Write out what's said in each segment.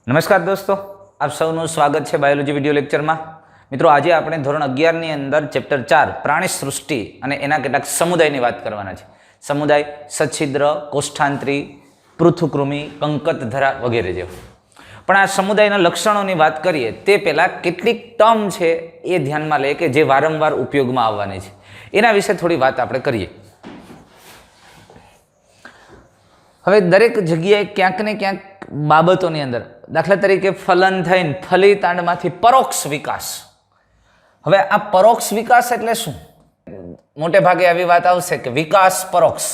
નમસ્કાર દોસ્તો, આપ સૌનું સ્વાગત છે બાયોલોજી વિડીયો લેક્ચરમાં. મિત્રો, આજે આપણે ધોરણ 11ની અંદર ચેપ્ટર 4 પ્રાણી સૃષ્ટિ અને એના કેટલાક સમુદાયની વાત કરવાના છે. સમુદાય સચ્છિદ્ર, કોષ્ઠાંત્રી, પૃથુકૃમિ, કંકતધરા વગેરે જેવા. પણ આ સમુદાયના લક્ષણોની વાત કરીએ તે પહેલાં કેટલીક ટર્મ છે એ ધ્યાનમાં લે કે જે વારંવાર ઉપયોગમાં આવવાની છે. એના વિશે થોડી વાત આપણે કરીએ. હવે દરેક જગ્યાએ ક્યાંક ને ક્યાંક બાબતોની અંદર, દાખલા તરીકે ફલન થઈને ફલિતાંડમાંથી પરોક્ષ વિકાસ. હવે આ પરોક્ષ વિકાસ એટલે શું? મોટે ભાગે આવી વાત આવશે કે વિકાસ પરોક્ષ.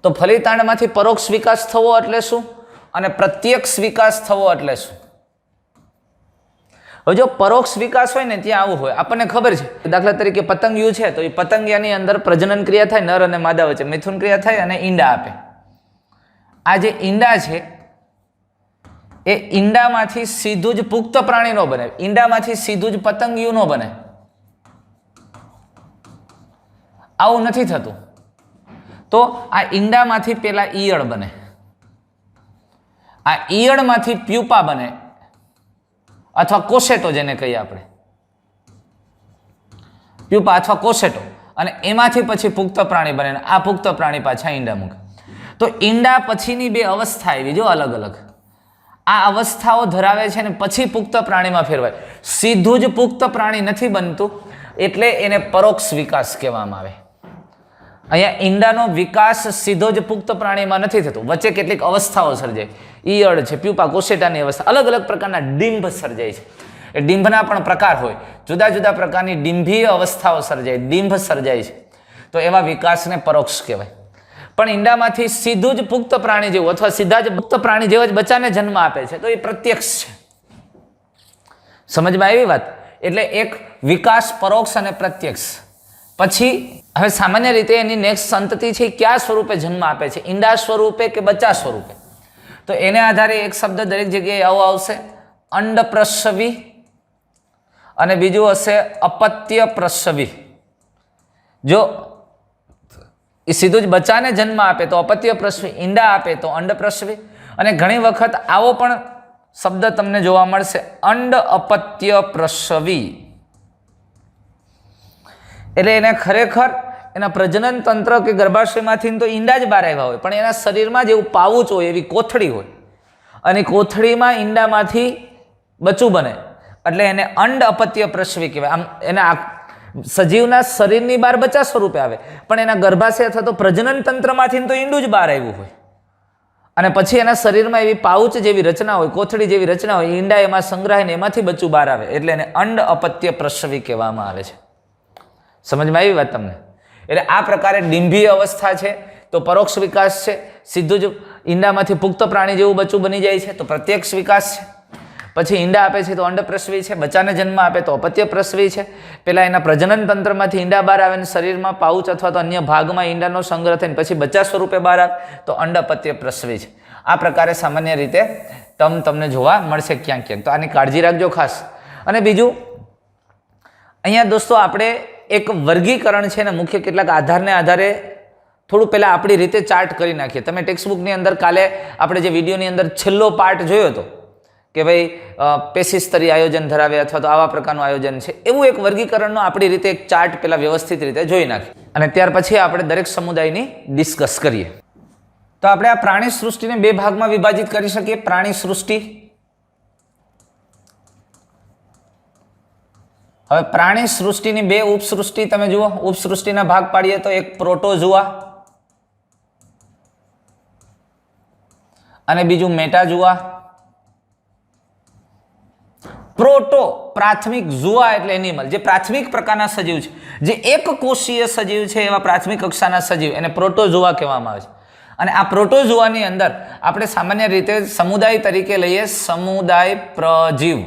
તો ફલિતાંડમાંથી પરોક્ષ વિકાસ થવો એટલે શું અને પ્રત્યક્ષ વિકાસ થવો એટલે શું? હવે જો પરોક્ષ વિકાસ હોય ને ત્યાં આવું હોય, આપણને ખબર છે. દાખલા તરીકે પતંગિયું છે તો એ પતંગિયાની અંદર પ્રજનન ક્રિયા થાય, નર અને માદા વચ્ચે મિથુન ક્રિયા થાય અને ઈંડા આપે. આ જે ઈંડા છે એ ઈંડામાંથી સીધું જ પુખ્ત પ્રાણી નો બને, ઈંડામાંથી સીધું જ પતંગિયું નો બને. આવું નથી થતું. તો આ ઈંડામાંથી પેલા ઈયળ બને, આ ઈયળમાંથી પ્યુપા બને અથવા કોશેટો, જેને કહીએ આપણે પ્યુપા અથવા કોશેટો, અને એમાંથી પછી પુખ્ત પ્રાણી બને. આ પુખ્ત પ્રાણી પાછા ઈંડા મૂકે. તો ઈંડા પછીની બે અવસ્થા આવી, જો અલગ અલગ. આ અવસ્થાઓ ધરાવે છે ને પછી પુખ્ત પ્રાણીમાં ફેરવાય. સીધું જ પુખ્ત પ્રાણી નથી બનતું, એટલે એને પરોક્ષ વિકાસ કહેવામાં આવે. અહીંયા ઈંડાનો વિકાસ સીધો જ પુખ્ત પ્રાણીમાં નથી થતો, વચ્ચે કેટલીક અવસ્થાઓ સર્જાય. ઈયળ છે, પ્યુપા, કોશેટાની અવસ્થા, અલગ અલગ પ્રકારના ડિંભ સર્જાય છે. એ ડિંભના પણ પ્રકાર હોય, જુદા જુદા પ્રકારની ડિંભીય અવસ્થાઓ સર્જાય, ડિંભ સર્જાય છે. તો એવા વિકાસને પરોક્ષ કહેવાય. પણ ઈંડામાંથી સીધું જ પુખ્ત પ્રાણી જેવું અથવા સીધા જ પુખ્ત પ્રાણી જેવા જ બચ્ચાને જન્મ આપે છે, તો એ પ્રત્યક્ષ છે. સમજમાં આવી વાત? એટલે એક વિકાસ પરોક્ષ અને પ્રત્યક્ષ. પછી હવે સામાન્ય રીતે એની નેક્સ્ટ સંતતિ છે કયા સ્વરૂપે જન્મ આપે છે, ઈંડા સ્વરૂપે કે બચ્ચા સ્વરૂપે? તો એને આધારે એક શબ્દ દરેક જગ્યાએ આવો આવશે, અંડપ્રસવી, અને બીજું હશે અપત્ય પ્રસવી. જો એ સીધું જ બચ્ચાને જન્મ આપે તો અપત્ય પ્રસવી, ઈંડા આપે તો અંડપ્રસવી. અને ઘણી વખત આવો પણ શબ્દ તમને જોવા મળશે, અંડ અપત્ય પ્રસવી. એટલે એને ખરેખર એના પ્રજનન તંત્ર કે ગર્ભાશયમાંથી તો ઈંડા જ બહાર આવ્યા હોય, પણ એના શરીરમાં જેવું પાઉચ હોય, એવી કોથળી હોય, અને કોથળીમાં ઈંડામાંથી બચ્ચું બને, એટલે એને અંડ અપત્ય પ્રસવી કહેવાય. આમ એના સજીવના શરીરની બહાર બચ્ચા સ્વરૂપે આવે, પણ એના ગર્ભાશય અથવા તો પ્રજનન તંત્રમાંથી તો ઈંડું જ બહાર આવ્યું હોય, અને પછી એના શરીરમાં એવી પાઉચ જેવી રચના હોય, કોથળી જેવી રચના હોય, ઈંડા એમાં સંગ્રહાય ને એમાંથી બચ્ચું બહાર આવે, એટલે એને અંડ અપત્ય પ્રસવી કહેવામાં આવે છે. સમજમાં આવી વાત તમને? એટલે આ પ્રકારે ડિંભીય અવસ્થા છે તો પરોક્ષ વિકાસ છે, સીધું જ ઈંડામાંથી પુખ્ત પ્રાણી જેવું બચ્ચું બની જાય છે તો પ્રત્યક્ષ વિકાસ છે. પછી ઈંડા આપે છે તો અંડપ્રસવી છે, બચ્ચાને જન્મ આપે તો અપત્ય પ્રસવી છે. પેલા એના પ્રજનન તંત્રમાંથી ઈંડા બહાર આવે ને શરીરમાં પાઉચ અથવા તો અન્ય ભાગમાં ઈંડાનો સંગ્રહ થઈને પછી બચ્ચા સ્વરૂપે બહાર આવે તો અંડ અપત્ય પ્રસવી છે. આ પ્રકારે સામાન્ય રીતે તમને જોવા મળશે ક્યાંક ક્યાંક, તો આની કાળજી રાખજો ખાસ. અને બીજું અહીંયા દોસ્તો આપણે એક વર્ગીકરણ છે ને મુખ્ય કેટલાક આધારને આધારે થોડું પહેલાં આપણી રીતે ચાર્ટ કરી નાખીએ. તમે ટેક્સ્ટબુકની અંદર કાલે આપણે જે વિડીયોની અંદર છેલ્લો પાર્ટ જોયો હતો કે ભાઈ પેશી સ્તરીય આયોજન ધરાવે અથવા તો આવા પ્રકારનું આયોજન છે, એવું એક વર્ગીકરણનો આપણી રીતે એક ચાર્ટ પહેલાં વ્યવસ્થિત રીતે જોઈ નાખીએ, અને ત્યાર પછી આપણે દરેક સમુદાયની ડિસ્કસ કરીએ. તો આપણે આ પ્રાણી સૃષ્ટિને બે ભાગમાં વિભાજિત કરી શકીએ. પ્રાણી સૃષ્ટિ, હવે પ્રાણી સૃષ્ટિની બે ઉપસૃષ્ટિ તમે જુઓ. ઉપસૃષ્ટિના ભાગ પાડીએ તો એક પ્રોટોઝુઆ અને બીજું મેટાઝુઆ. પ્રોટો પ્રાથમિક, ઝુઆ એટલે એનિમલ, જે પ્રાથમિક પ્રકારના સજીવ છે, જે એક કોષીય સજીવ છે, એવા પ્રાથમિક કક્ષાના સજીવ, એને પ્રોટોઝુઆ કહેવામાં આવે છે. અને આ પ્રોટોઝુઆની અંદર આપણે સામાન્ય રીતે સમુદાય તરીકે લઈએ સમુદાય પ્રજીવ.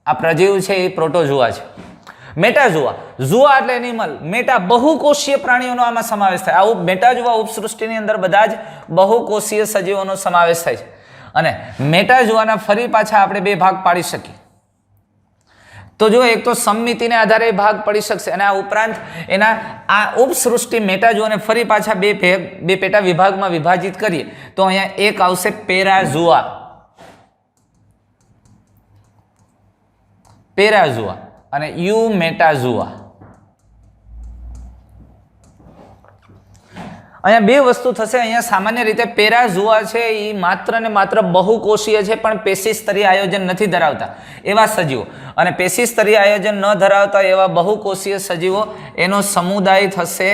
આ પ્રજીવ છે એ પ્રોટોઝુઆ છે. મેટાઝુઆ, ઝુઆ એટલે એનિમલ, મેટા બહુકોષીય પ્રાણીઓનો આમાં સમાવેશ થાય. આ મેટાઝુઆ ઉપસૃષ્ટિની અંદર બધા જ બહુકોષીય સજીવોનો સમાવેશ થાય છે. અને મેટાઝુઆના ફરી પાછા આપણે બે ભાગ પાડી શકીએ. તો જો એક તો સમમિતિને આધારે ભાગ પડી શકશે, અને આ ઉપરાંત એના આ ઉપસૃષ્ટિ મેટાઝુઆને ફરી પાછા બે પેટા વિભાગમાં વિભાજિત કરીએ તો અહીંયા એક આવશે પેરાઝુઆ. પેરાઝોઆ અને યુમેટાઝોઆ. અહીંયા બે વસ્તુ થશે. અહીંયા સામાન્ય રીતે પેરાઝોઆ છે એ માત્ર ને માત્ર બહુકોષીય છે પણ પેશીસ્તરીય આયોજન નથી ધરાવતા એવા સજીવો, અને પેશીસ્તરીય આયોજન ન ધરાવતા એવા બહુકોષીય સજીવો એનો સમુદાય થશે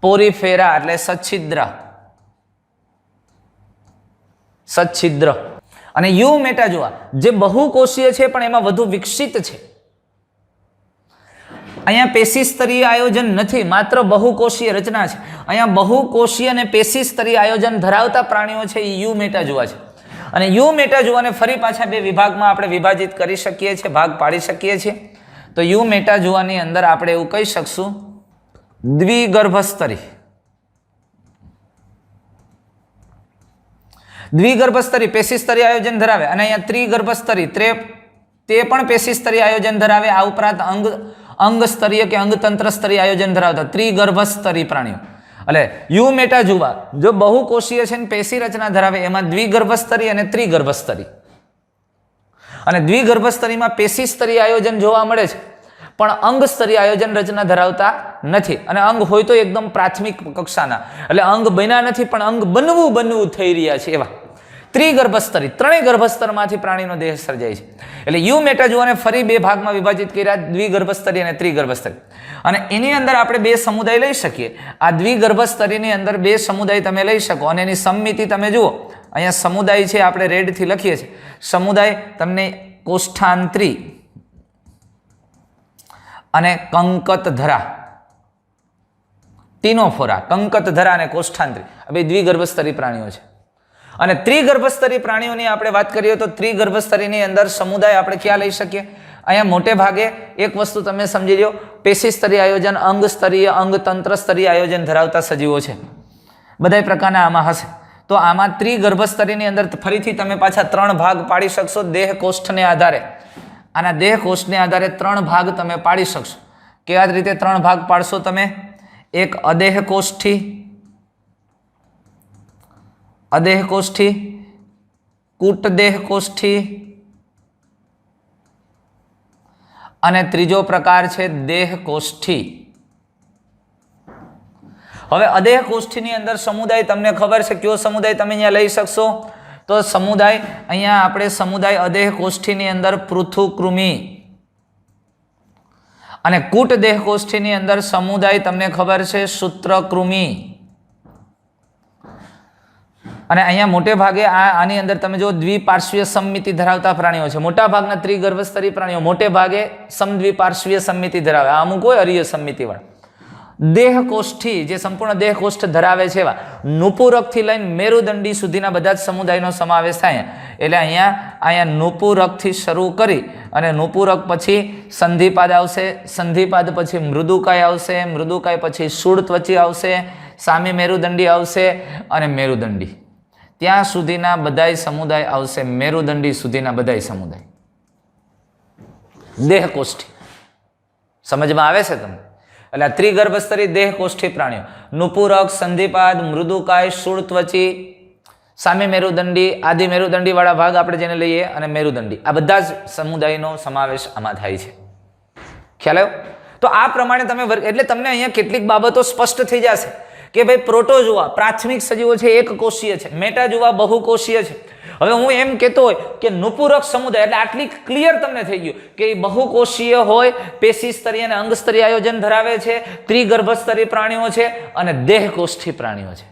પોરીફેરા એટલે સચ્છિદ્ર. સચ્છિદ્ર. અને યુમેટાઝોઆ જે બહુકોષીય છે પણ એમાં વધુ વિકસિત છે. અહીંયા પેશીસ્તરીય આયોજન નથી, માત્ર બહુકોષીય રચના છે. અહીંયા બહુકોષીય અને પેશીસ્તરીય આયોજન ધરાવતા પ્રાણીઓ છે એ યુમેટાઝોઆ છે. અને યુમેટાઝોઆને ફરી પાછા બે વિભાગમાં આપણે વિભાજિત કરી શકીએ છીએ, ભાગ પાડી શકીએ છીએ. તો યુમેટાઝોઆની અંદર આપણે એવું કહી શકશું દ્વિગર્ભસ્તરી. દ્વિગર્ભસ્તરી પેશીસ્તરીય આયોજન ધરાવે. અને અહીંયા ત્રિગર્ભસ્તરી તે પણ પેશીસ્તરીય આયોજન ધરાવે. આ ઉપરાંત અંગસ્તરીય કે અંગતંત્ર સ્તરીય આયોજન ધરાવતા ત્રિગર્ભસ્તરી પ્રાણીઓ. એટલે યુમેટાઝોઆ જો બહુકોષીય છે ને પેશી રચના ધરાવે એમાં દ્વિગર્ભસ્તરી અને ત્રિગર્ભસ્તરી. અને દ્વિગર્ભસ્તરીમાં પેશીસ્તરીય આયોજન જોવા મળે છે પણ અંગસ્તરીય આયોજન રચના ધરાવતા નથી. અને અંગ હોય તો એકદમ પ્રાથમિક કક્ષાના, એટલે અંગ બન્યા નથી પણ અંગ બનવું થઈ રહ્યા છે એવા. ત્રિગર્ભસ્તરી ત્રણેય ગર્ભસ્તરમાંથી પ્રાણીનો દેહ સર્જાય છે. એટલે યુમેટાઝોઆને ફરી બે ભાગમાં વિભાજિત કર્યા, દ્વિગર્ભસ્તરી અને ત્રિગર્ભસ્તરી. અને એની અંદર આપણે બે સમુદાય લઈ શકીએ. આ દ્વિગર્ભસ્તરીની અંદર બે સમુદાય તમે લઈ શકો અને એની સમમિતિ તમે જુઓ. અહીંયા સમુદાય છે આપણે રેડથી લખીએ છીએ. સમુદાય તમને કોષ્ઠાંત્રી અને કંકતધરા, ટીનોફોરા, કંકતધરા અને કોષ્ઠાંત્રી આ બે દ્વિગર્ભસ્તરી પ્રાણીઓ છે. અને ત્રિગર્ભસ્તરી પ્રાણીઓની આપણે વાત કરીએ તો ત્રિગર્ભસ્તરીની અંદર સમુદાય આપણે ક્યાં લઈ શકીએ? અહીંયા મોટે ભાગે એક વસ્તુ તમે સમજી લો, પેશીસ્તરીય આયોજન, અંગસ્તરીય, અંગતંત્ર સ્તરીય આયોજન ધરાવતા સજીવો છે. બધા પ્રકારના આમાં હશે. તો આમાં ત્રિગર્ભસ્તરીની અંદર ફરીથી તમે પાછા ત્રણ ભાગ પાડી શકશો દેહ કોષ્ઠને આધારે. આના દેહ કોષ્ઠને આધારે ત્રણ ભાગ તમે પાડી શકશો. કેવા રીતે ત્રણ ભાગ પાડશો તમે? એક અદેહ કોષ્ઠી, અદેહ કોષ્ઠી, કૂટદેહ કોષ્ઠી અને ત્રીજો પ્રકાર છે દેહ કોષ્ઠી. હવે અદેહ કોષ્ઠીની અંદર સમુદાય તમને ખબર છે કયો સમુદાય તમે અહીંયા લઈ શકશો? તો સમુદાય અહીંયા આપણે સમુદાય અદેહ કોષ્ઠીની અંદર પૃથુકૃમિ અને કૂટદેહ કોષ્ઠીની અંદર સમુદાય તમને ખબર છે સૂત્રકૃમિ. અને અહીંયા મોટે ભાગે આની અંદર તમે જો દ્વિપાર્શ્વીય સમમિતિ ધરાવતા પ્રાણીઓ છે. મોટા ભાગના ત્રિગર્ભસ્તરી પ્રાણીઓ મોટે ભાગે સમદ્વિપાર્શ્વીય સમમિતિ ધરાવે. આ અમુક હોય અરીય સમમિતિ વાળા. દેહ કોષ્ઠી જે સંપૂર્ણ દેહ કોષ્ઠ ધરાવે છે એવા નુપુરકથી લઈને મેરુદંડી સુધીના બધા જ સમુદાયનો સમાવેશ થાય. એટલે અહીંયા નુપુરકથી શરૂ કરી અને નુપુરક પછી સંધિપાદ આવશે, સંધિપાદ પછી મૃદુકાય આવશે, મૃદુકાય પછી શૂળત્વચી આવશે, સામે મેરુદંડી આવશે અને મેરુદંડી. ત્યાં સુધીના બધાય સમુદાય આવશે, મેરુદંડી સુધીના બધાય સમુદાય દેહ કોષ્ઠી. સમજમાં આવે છે તમને? એટલે આ ત્રિગર્ભસ્તરી દેહ કોષ્ઠી પ્રાણીઓ નુપુરક, સંધિપાદ, મૃદુકાય, શૂળત્વચી, સામે મેરુદંડી, આદિ મેરુદંડી વાળા ભાગ આપણે જેને લઈએ અને મેરુદંડી, આ બધા જ સમુદાયનો સમાવેશ આમાં થાય છે. ખ્યાલ આવ્યો? તો આ પ્રમાણે તમે એટલે તમને અહીંયા કેટલીક બાબતો સ્પષ્ટ થઈ જશે કે ભાઈ પ્રોટોઝોઆ પ્રાથમિક સજીવો છે, એક કોષીય છે, મેટાઝોઆ બહુકોષીય છે. હવે હું એમ કહેતો હોય કે નુપુરક સમુદાય એટલે આટલી ક્લિયર તમને થઈ ગયું કે એ બહુકોષીય હોય, પેશી સ્તરીય અને અંગ સ્તરીય આયોજન ધરાવે છે, ત્રિગર્ભસ્તરી પ્રાણીઓ છે અને દેહ કોષ્ઠી પ્રાણીઓ છે.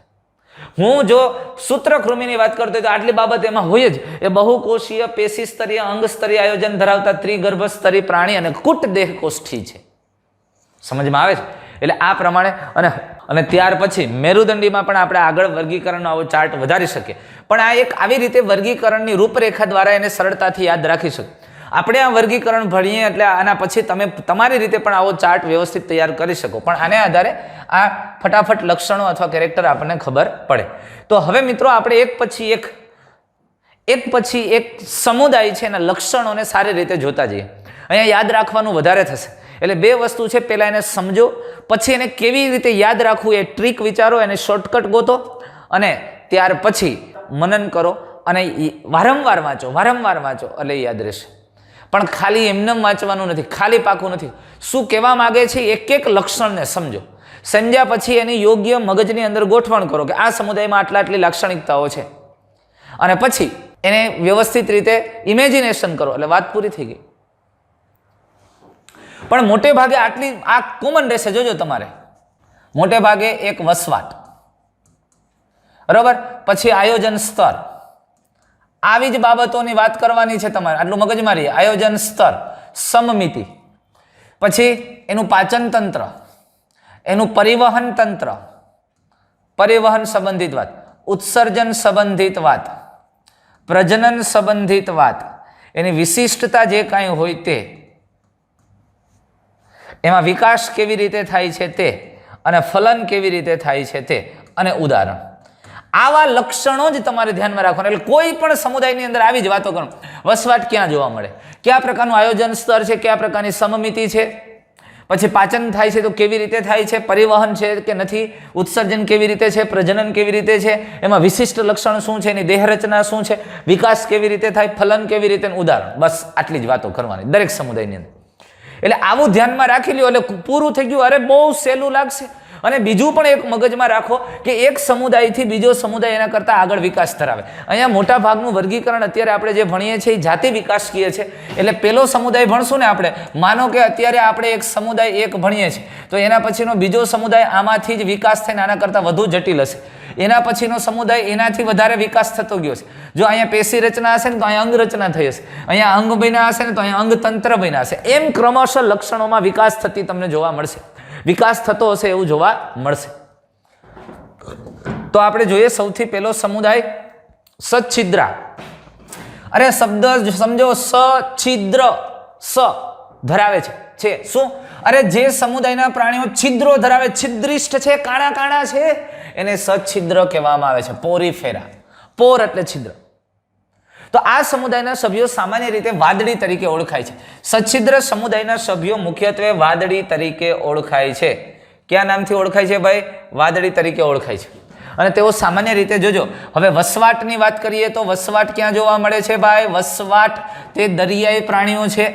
હું જો સૂત્રકૃમિની વાત કરતો તો આટલી બાબત એમાં હોય જ. એ બહુકોષીય, પેશી સ્તરીય, અંગ સ્તરીય આયોજન ધરાવતા ત્રિગર્ભસ્તરી પ્રાણી અને કુટ દેહ કોષ્ઠી છે. સમજમાં આવે છે? એટલે આ પ્રમાણે અને ત્યાર પછી મેરુદંડીમાં પણ આપણે આગળ વર્ગીકરણનો આવો ચાર્ટ વધારી શકીએ. પણ આ એક આવી રીતે વર્ગીકરણની રૂપરેખા દ્વારા એને સરળતાથી યાદ રાખી શકીએ. આપણે આ વર્ગીકરણ ભણીએ એટલે આના પછી તમે તમારી રીતે પણ આવો ચાર્ટ વ્યવસ્થિત તૈયાર કરી શકો. પણ આને આધારે આ ફટાફટ લક્ષણો અથવા કેરેક્ટર આપણને ખબર પડે. તો હવે મિત્રો આપણે એક પછી એક સમુદાય છે એના લક્ષણોને સારી રીતે જોતા જઈએ. અહીંયા યાદ રાખવાનું વધારે થશે. એટલે બે વસ્તુ છે, પહેલાં એને સમજો, પછી એને કેવી રીતે યાદ રાખવું એ ટ્રીક વિચારો, એને શોર્ટકટ ગોતો અને ત્યાર પછી મનન કરો અને વારંવાર વાંચો એટલે યાદ રહેશે. પણ ખાલી એમને વાંચવાનું નથી, ખાલી પાકું નથી. શું કહેવા માગે છે એક એક લક્ષણને સમજો. સમજ્યા પછી એની યોગ્ય મગજની અંદર ગોઠવણ કરો કે આ સમુદાયમાં આટલા આટલી લાક્ષણિકતાઓ છે, અને પછી એને વ્યવસ્થિત રીતે ઇમેજિનેશન કરો એટલે વાત પૂરી થઈ ગઈ. પણ મોટે ભાગે આટલી આ કોમન રહેશે. જોજો તમારે મોટે ભાગે એક વસવાટ, બરોબર, પછી આયોજન સ્તર, આવી જ બાબતોની વાત કરવાની છે તમારે. આટલું મગજમાં રહીએ. આયોજન સ્તર, સમમિતિ, પછી એનું પાચન તંત્ર, એનું પરિવહન તંત્ર, પરિવહન સંબંધિત વાત, ઉત્સર્જન સંબંધિત વાત, પ્રજનન સંબંધિત વાત, એની વિશિષ્ટતા જે કાંઈ હોય તે, એમાં વિકાસ કેવી રીતે થાય છે તે, અને ફલન કેવી રીતે થાય છે તે, અને ઉદાહરણ. આવા લક્ષણો જ તમારે ધ્યાનમાં રાખવાના. એટલે કોઈ પણ સમુદાયની અંદર આવી જ વાતો કરો. વસવાટ ક્યાં જોવા મળે, કયા પ્રકારનું આયોજન સ્તર છે, કયા પ્રકારની સમમિતિ છે, પછી પાચન થાય છે તો કેવી રીતે થાય છે, પરિવહન છે કે નથી, ઉત્સર્જન કેવી રીતે છે, પ્રજનન કેવી રીતે છે, એમાં વિશિષ્ટ લક્ષણ શું છે, એની દેહરચના શું છે, વિકાસ કેવી રીતે થાય, ફલન કેવી રીતે, ઉદાહરણ. બસ આટલી જ વાતો કરવાની દરેક સમુદાયની અંદર. એટલે આવું ધ્યાનમાં રાખી લ્યો એટલે પૂરું થઈ ગયું. અરે બહુ સહેલું લાગશે. અને બીજું પણ એક મગજમાં રાખો કે એક સમુદાયથી બીજો સમુદાય એના કરતાં આગળ વિકાસ ધરાવે. અહીંયા મોટા ભાગનું વર્ગીકરણ અત્યારે આપણે જે ભણીએ છીએ એ જાતિ વિકાસકીય છે. એટલે પેલો સમુદાય ભણશું ને આપણે, માનો કે અત્યારે આપણે એક સમુદાય એક ભણીએ છીએ તો એના પછીનો બીજો સમુદાય આમાંથી જ વિકાસ થઈને આના કરતાં વધુ જટિલ હશે. એના પછીનો સમુદાય એનાથી વધારે વિકાસ થતો ગયો છે. જો અહીંયા પેશી રચના હશે ને તો અહીંયા અંગ રચના થઈ હશે, અહીંયા અંગ બન્યા હશે ને તો અહીંયા અંગતંત્ર બન્યા હશે. એમ ક્રમશઃ લક્ષણોમાં વિકાસ થતી તમને જોવા મળશે, વિકાસ થતો હશે એવું જોવા મળશે. તો આપણે જોઈએ સૌથી પહેલો સમુદાય સચ્છિદ્રા. અરે શબ્દ સમજો, સચ્છિદ્ર, સ ધરાવે છે શું? અરે જે સમુદાયના પ્રાણીઓ છિદ્રો ધરાવે, છિદ્રિષ્ઠ છે, કાણા કાણા છે, એને સચ્છિદ્ર કહેવામાં આવે છે. પોરીફેરા, પોર એટલે છિદ્ર. તો આ સમુદાયના સભ્યો સામાન્ય રીતે વાદળી તરીકે ઓળખાય છે. સચ્છિદ્ર સમુદાયના સભ્યો મુખ્યત્વે વાદળી તરીકે ઓળખાય છે. કયા નામથી ઓળખાય છે ભાઈ? વાદળી તરીકે ઓળખાય છે. અને તેઓ સામાન્ય રીતે જોજો. હવે વસવાટની વાત કરીએ તો વસવાટ ક્યાં જોવા મળે છે ભાઈ? વસવાટ તે દરિયાઈ પ્રાણીઓ છે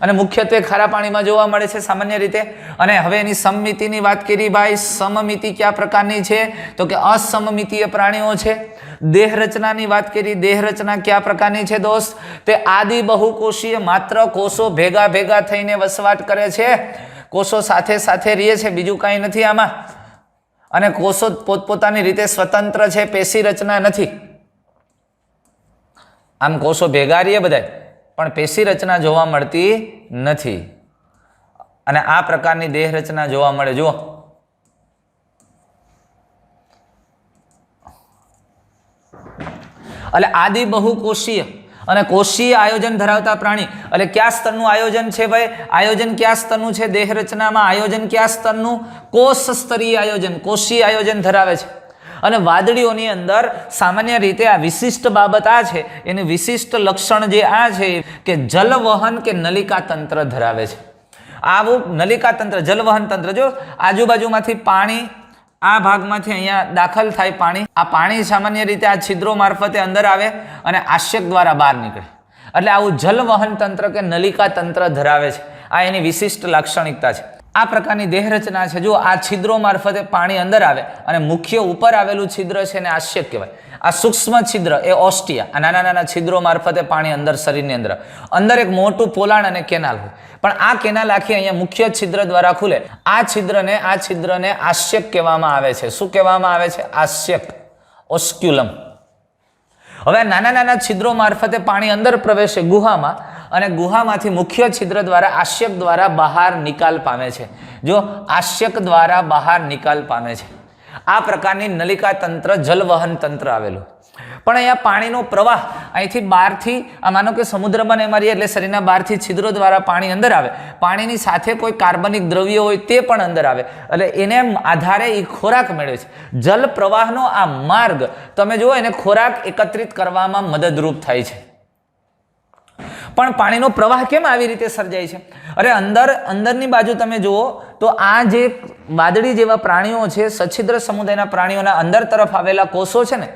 અને મુખ્યત્વે ખારા પાણીમાં જોવા મળે છે સામાન્ય રીતે. અને હવે એની સમમિતિની વાત કરી ભાઈ. સમમિતિ કયા પ્રકારની છે? તો કે અસમમિતીય પ્રાણીઓ છે. દેહ રચનાની વાત કરી. દેહ રચના કયા પ્રકારની છે દોસ્ત? તે આદિ બહુકોષીય, માત્ર કોષો ભેગા ભેગા થઈને વસવાટ કરે છે, કોષો સાથે સાથે રહે છે, બીજું કાંઈ નથી આમાં. અને કોષો પોતપોતાની રીતે સ્વતંત્ર છે, પેશી રચના નથી. આમ કોષો ભેગા રહીએ બધાય પણ પેશી રચના જોવા મળતી નથી. અને આ પ્રકારની દેહ રચના જોવા મળે. જુઓ, એટલે આદિ બહુકોષીય અને કોષીય આયોજન ધરાવતા પ્રાણી. એટલે કયા સ્તરનું આયોજન છે ભાઈ? આયોજન કયા સ્તરનું છે? દેહ રચનામાં આયોજન કયા સ્તરનું? કોષ સ્તરીય આયોજન, કોષીય આયોજન ધરાવે છે. અને વાદળીઓની અંદર સામાન્ય રીતે આ વિશિષ્ટ બાબત આ છે, એનું વિશિષ્ટ લક્ષણ જે આ છે કે જલવહન કે નલિકા તંત્ર ધરાવે છે. આવું નલિકા તંત્ર, જલવહન તંત્ર. જો આજુબાજુમાંથી પાણી આ ભાગમાંથી અહીંયા દાખલ થાય પાણી, આ પાણી સામાન્ય રીતે આ છિદ્રો મારફતે અંદર આવે અને આશ્યક દ્વારા બહાર નીકળે. એટલે આવું જલવહન તંત્ર કે નલિકા તંત્ર ધરાવે છે. આ એની વિશિષ્ટ લાક્ષણિકતા છે. આ પ્રકારની દેહ રચના છે. જો આ છિદ્રો મારફતે પાણી અંદર આવે અને મુખ્ય ઉપર આવેલું છિદ્ર છે એને આશ્યક કહેવાય. આ સૂક્ષ્મ છિદ્ર એ ઓસ્ટિયા. આ નાના નાના છિદ્રો મારફતે પાણી અંદર શરીરની અંદર એક મોટું પોલાણ અને કેનાલ હોય. પણ આ કેનાલ આખી અહીંયા મુખ્ય છિદ્ર દ્વારા ખુલે. આ છિદ્રને આશ્યક કહેવામાં આવે છે. શું કહેવામાં આવે છે? આશ્યક, ઓસ્ક્યુલમ. હવે નાના નાના છિદ્રો મારફતે પાણી અંદર પ્રવેશે ગુહામાં, અને ગુહામાંથી મુખ્ય છિદ્ર દ્વારા આશ્યક દ્વારા બહાર નિકાલ પામે છે. જો આશ્યક દ્વારા બહાર નિકાલ પામે છે. આ પ્રકારની નલિકા તંત્ર, જલવહન તંત્ર આવેલું. પણ અહીંયા પાણીનો પ્રવાહ અહીંથી બહારથી, આ માનો કે સમુદ્રમાં ને મારીએ એટલે શરીરના બહારથી છિદ્રો દ્વારા પાણી અંદર આવે. પાણીની સાથે કોઈ કાર્બનિક દ્રવ્ય હોય તે પણ અંદર આવે. એટલે એને આધારે એ ખોરાક મેળવે છે. જલ પ્રવાહનો આ માર્ગ તમે જુઓ, એને ખોરાક એકત્રિત કરવામાં મદદરૂપ થાય છે. પણ પાણીનો પ્રવાહ કેમ આવી રીતે સર્જાય છે? અરે અંદરની બાજુ તમે જુઓ તો આ જે વાદળી જેવા પ્રાણીઓ છે, સચ્છિદ્ર સમુદાયના પ્રાણીઓના અંદર તરફ આવેલા કોષો છે ને,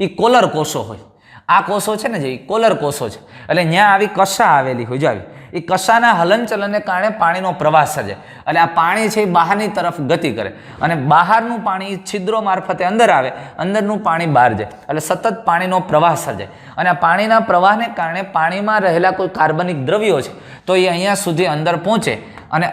એ કોલર કોષો હોય. આ કોષો છે ને જે કોલર કોષો છે. એટલે ત્યાં આવી કશા આવેલી હોય. જો આવી એ કશાના હલનચલનને કારણે પાણીનો પ્રવાહ સર્જાય. એટલે આ પાણી છે એ બહારની તરફ ગતિ કરે અને બહારનું પાણી છિદ્રો મારફતે અંદર આવે, અંદરનું પાણી બહાર જાય, એટલે સતત પાણીનો પ્રવાહ સર્જાય. અને આ પાણીના પ્રવાહને કારણે પાણીમાં રહેલા કોઈ કાર્બનિક દ્રવ્યો છે તો એ અહીંયા સુધી અંદર પહોંચે અને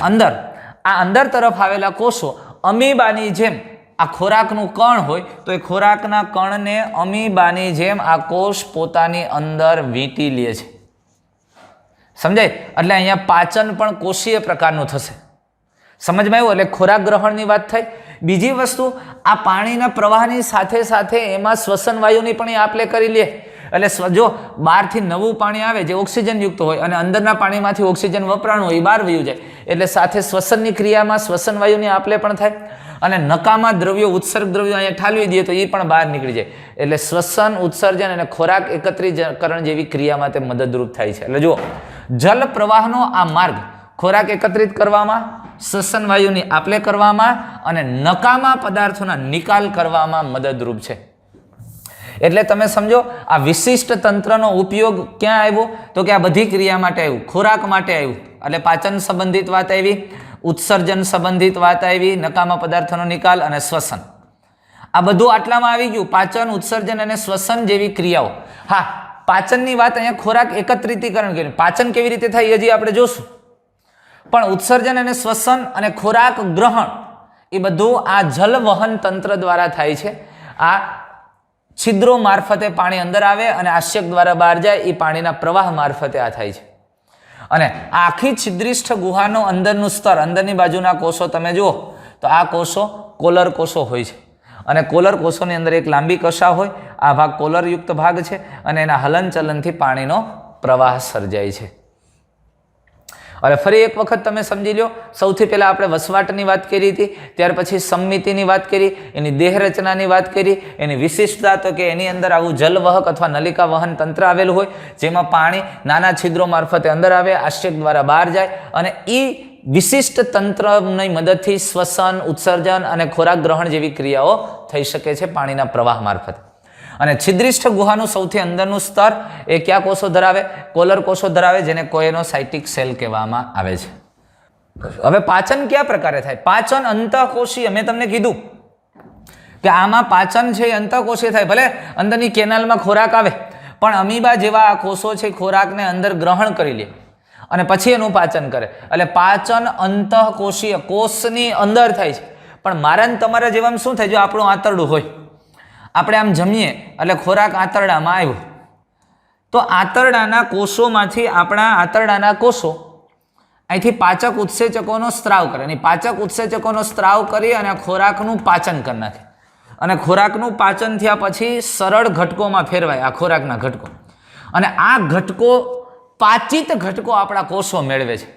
અંદર તરફ આવેલા કોષો અમીબાની જેમ આ ખોરાકનું કણ હોય તો એ ખોરાકના કણને અમીબાની જેમ આ કોષ પોતાની અંદર વીંટી લે છે. સમજાય? એટલે અહીંયા પાચન પણ કોષીય પ્રકારનું થશે. સમજમાં આવ્યું? એટલે ખોરાક ગ્રહણની વાત થઈ. બીજી વસ્તુ, આ પાણીના પ્રવાહની સાથે સાથે એમાં શ્વસન વાયુની પણ એ આપલે કરી લે. એટલે જો બહારથી નવું પાણી આવે જે ઓક્સિજન યુક્ત હોય અને અંદરના પાણીમાંથી ઓક્સિજન વપરાણું હોય એ બહાર વયું જાય, એટલે સાથે શ્વસનની ક્રિયામાં શ્વસન વાયુની આપલે પણ થાય અને નકામા દ્રવ્યો, ઉત્સર્ગ દ્રવ્યો અહીંયા ઠાલવી દઈએ તો એ પણ બહાર નીકળી જાય. એટલે શ્વસન, ઉત્સર્જન અને ખોરાક એકત્રીકરણ જેવી ક્રિયામાં તે મદદરૂપ થાય છે. એટલે જુઓ, જલ પ્રવાહનો આ માર્ગ ખોરાક એકત્રિત કરવામાં, શ્વસન વાયુની આપલે કરવામાં અને નકામા પદાર્થોના નિકાલ કરવામાં મદદરૂપ છે. એટલે તમે સમજો આ વિશિષ્ટ તંત્રનો ઉપયોગ ક્યાં આવ્યો તો કે આ બધી ક્રિયા માટે આવ્યું, ખોરાક માટે આવ્યું. એટલે પાચન સંબંધિત વાત આવી, ઉત્સર્જન સંબંધિત વાત આવી, નકામા પદાર્થોનો નિકાલ અને શ્વસન, આ બધું આટલામાં આવી ગયું. પાચન, ઉત્સર્જન અને શ્વસન જેવી ક્રિયાઓ. હા, પાચનની વાત અહીંયા ખોરાક એકત્રિતીકરણ કરી, પાચન કેવી રીતે થાય હજી આપણે જોશું, પણ ઉત્સર્જન અને શ્વસન અને ખોરાક ગ્રહણ એ બધું આ જલવહન તંત્ર દ્વારા થાય છે. આ છિદ્રો મારફતે પાણી અંદર આવે અને આશ્યક દ્વારા બહાર જાય, એ પાણીના પ્રવાહ મારફતે આ થાય છે. અને આ આખી છિદ્રિષ્ઠ ગુહાનો અંદરનું સ્તર, અંદરની બાજુના કોષો તમે જુઓ તો આ કોષો કોલર કોષો હોય છે અને કોલર કોષોની અંદર એક લાંબી કશા હોય, આ ભાગ કોલરયુક્ત ભાગ છે અને એના હલનચલનથી પાણીનો પ્રવાહ સર્જાય છે. હવે ફરી એક વખત તમે સમજી લો. સૌથી પહેલા આપણે વસવાટની વાત કરી હતી, ત્યાર પછી સમમિતિની વાત કરી, એની દેહ રચનાની વાત કરી, એની વિશિષ્ટતા તો કે એની અંદર આવું જલવહક અથવા નલિકા વહન તંત્ર આવેલું હોય જેમાં પાણી નાના છિદ્રો મારફતે અંદર આવે, આશ્યક દ્વારા બહાર જાય અને એ વિશિષ્ટ તંત્રની મદદથી શ્વસન, ઉત્સર્જન અને ખોરાક ગ્રહણ જેવી ક્રિયાઓ થઈ શકે છે પાણીના પ્રવાહ મારફતે. અને છિદ્રિષ્ઠ ગુહાનું સૌથી અંદરનું સ્તર એ કયા કોષો ધરાવે? કોલર કોષો ધરાવે, જેને કોએનોસાઇટિક સેલ કહેવામાં આવે છે. હવે પાચન કયા પ્રકારે થાય? પાચન અંતઃકોશીય. મેં તમને કીધું કે આમાં પાચન છે એ અંતઃકોશીય થાય. ભલે અંદરની કેનાલમાં ખોરાક આવે પણ અમીબા જેવા આ કોષો છે ખોરાકને અંદર ગ્રહણ કરી લે અને પછી એનું પાચન કરે. એટલે પાચન અંતઃકોશીય, કોષની અંદર થાય છે. પણ મારા ને તમારા જેવામાં શું થાય? જો આપણું આંતરડું હોય, આપણે આમ જમીએ એટલે ખોરાક આંતરડામાં આવ્યો તો આંતરડાના કોષોમાંથી આપણા આંતરડાના કોષો અહીંથી પાચક ઉત્સેચકોનો સ્ત્રાવ કરે અને પાચક ઉત્સેચકોનો સ્ત્રાવ કરી અને ખોરાકનું પાચન કરી નાખે અને ખોરાકનું પાચન થયા પછી સરળ ઘટકોમાં ફેરવાય, આ ખોરાકના ઘટકો, અને આ ઘટકો પાચિત ઘટકો આપણા કોષો મેળવે છે.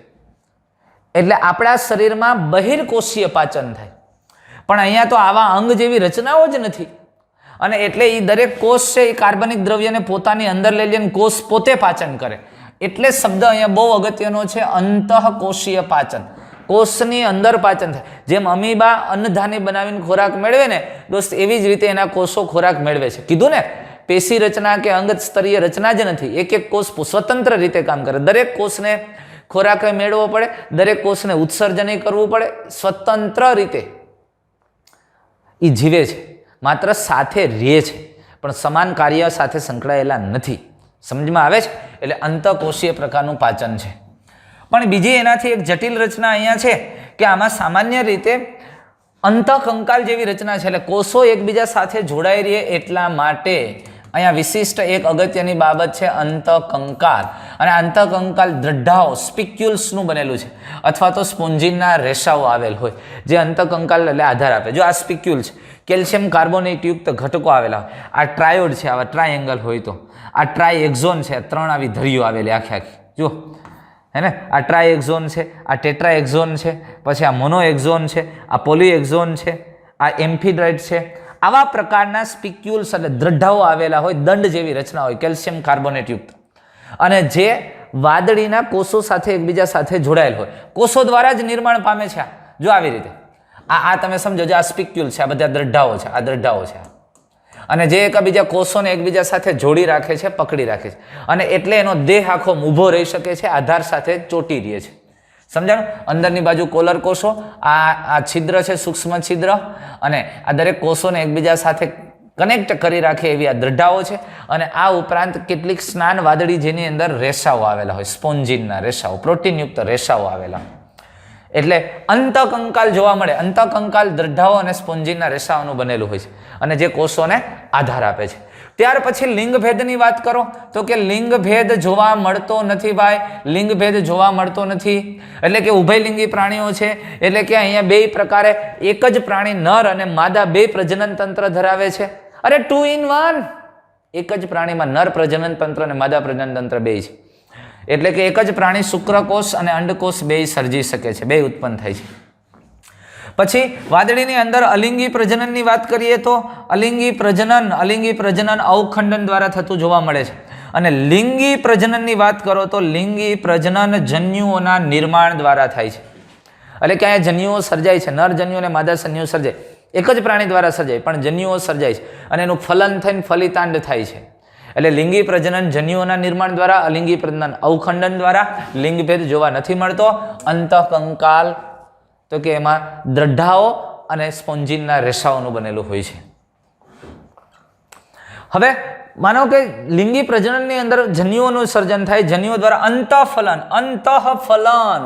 એટલે આપણા શરીરમાં બહિર્કોષીય પાચન થાય. પણ અહીંયા તો આવા અંગ જેવી રચનાઓ જ નથી અને એટલે એ દરેક કોષ છે એ કાર્બનિક દ્રવ્યને પોતાની અંદર લઈ લઈને કોષ પોતે પાચન કરે. એટલે શબ્દ અહીંયા બહુ અગત્યનો છે, અંતઃકોશીય પાચન. કોષની અંદર પાચન થાય. જેમ અમીબા અન્નધાની બનાવીને ખોરાક મેળવે ને દોસ્ત, એવી જ રીતે એના કોષો ખોરાક મેળવે છે. કીધું ને, પેશી રચના કે અંગ સ્તરીય રચના જ નથી. એક એક કોષ સ્વતંત્ર રીતે કામ કરે. દરેક કોષને ખોરાક મેળવવો પડે, દરેક કોષને ઉત્સર્જન કરવું પડે, સ્વતંત્ર રીતે એ જીવે છે, માત્ર સાથે રહે છે પણ સમાન કાર્ય સાથે સંકળાયેલા નથી. સમજમાં આવે છે? એટલે અંતઃકોશીય પ્રકારનું પાચન છે. પણ બીજી એનાથી એક જટિલ રચના અહીંયા છે કે આમાં સામાન્ય રીતે અંતઃકંકાલ જેવી રચના છે. એટલે કોષો એકબીજા સાથે જોડાઈ રહે એટલા માટે અહીંયા વિશિષ્ટ એક અગત્યની બાબત છે અંતઃકંકાલ. અને અંતઃકંકાલ દ્રઢાઓ, સ્પિક્યુલ્સનું બનેલું છે અથવા તો સ્પોન્જિનના રેસાઓ આવેલ હોય જે અંતઃકંકાલ એટલે આધાર આપે. જો આ સ્પિક્યુલ છે, કેલ્શિયમ કાર્બોનેટ યુક્ત ઘટકો આવેલા હોય. આ ટ્રાયોડ છે, આવા ટ્રાયેંગલ હોય તો આ ટ્રાય એક્ઝોન છે, 3 આવી ધરીઓ આવેલી આખી આખી જો હે ને. આ ટ્રાય એક્ઝોન છે, આ ટેટ્રા એક્ઝોન છે, પછી આ મોનો એક્ઝોન છે, આ પોલી એક્ઝોન છે, આ એમ્ફિડ્રાઇટ છે. આવા પ્રકારના સ્પિક્યુલ્સ એટલે દ્રઢાઓ આવેલા હોય, દંડ જેવી રચના હોય કેલ્શિયમ કાર્બોનેટ યુક્ત, અને જે વાદળીના કોષો સાથે એકબીજા સાથે જોડાયેલ હોય, કોષો દ્વારા જ નિર્માણ પામે છે. જો આવી રીતે આ તમે સમજો, જે આ સ્પિક્યુલ છે, આ બધા દ્રઢાઓ છે, આ દ્રઢાઓ છે. અને જે એકબીજા કોષોને એકબીજા સાથે જોડી રાખે છે, પકડી રાખે છે, અને એટલે એનો દેહ આખો ઊભો રહી શકે છે, આધાર સાથે ચોટી રહે છે. સમજાયું? અંદરની બાજુ કોલર કોષો, આ છિદ્ર છે, સૂક્ષ્મ છિદ્ર, અને આ દરેક કોષોને એકબીજા સાથે કનેક્ટ કરી રાખે એવી આ દ્રઢાઓ છે. અને આ ઉપરાંત કેટલીક સ્નાન વાદળી જેની અંદર રેસાઓ આવેલા હોય, સ્પોન્જિનના રેસાઓ, પ્રોટીનયુક્ત રેસાઓ આવેલા, એટલે અંતકંકાલ જોવા મળે. અંતકંકાલ દ્રઢાઓ અને સ્પોન્જિનના રેસાઓનું બનેલું હોય છે, અને જે કોષોને આધાર આપે છે. ત્યાર પછી લિંગભેદની વાત કરો તો કે લિંગભેદ જોવા મળતો નથી ભાઈ, લિંગભેદ જોવા મળતો નથી. એટલે કે ઉભયલિંગી પ્રાણીઓ છે, એટલે કે અહીંયા બે પ્રકારે એક જ પ્રાણી નર અને માદા બે પ્રજનન તંત્ર ધરાવે છે. અરે 2 in 1, એક જ પ્રાણીમાં નર પ્રજનન તંત્ર અને માદા પ્રજનન તંત્ર બે છે. એટલે કે એક જ પ્રાણી શુક્રકોષ અને અંડકોષ બે સર્જી શકે છે, બે ઉત્પન્ન થાય છે. પછી વાદળીની અંદર અલિંગી પ્રજનનની વાત કરીએ તો અલિંગી પ્રજનન અવખંડન દ્વારા થતું જોવા મળે છે. અને લિંગી પ્રજનનની વાત કરો તો લિંગી પ્રજનન જન્યુઓના નિર્માણ દ્વારા થાય છે. એટલે કે અહીંયા જન્યુઓ સર્જાય છે, નર જન્યુ અને માદા જન્યુ સર્જાય, એક જ પ્રાણી દ્વારા સર્જાય, પણ જન્યુઓ સર્જાય છે અને એનું ફલન થઈને ફલિતાંડ થાય છે. એટલે લિંગી પ્રજનન જન્યુઓના નિર્માણ દ્વારા, અલિંગી પ્રજનન અવખંડન દ્વારા. લિંગભેદ જોવા નથી મળતો. અંતઃકંકાલ તો કે એમાં દ્રઢાઓ અને સ્પોન્જિનના રેસાઓનું બનેલું હોય છે. હવે માનો કે લિંગી પ્રજનનની અંદર જન્યુઓનું સર્જન થાય, જન્યુઓ દ્વારા અંતઃફલન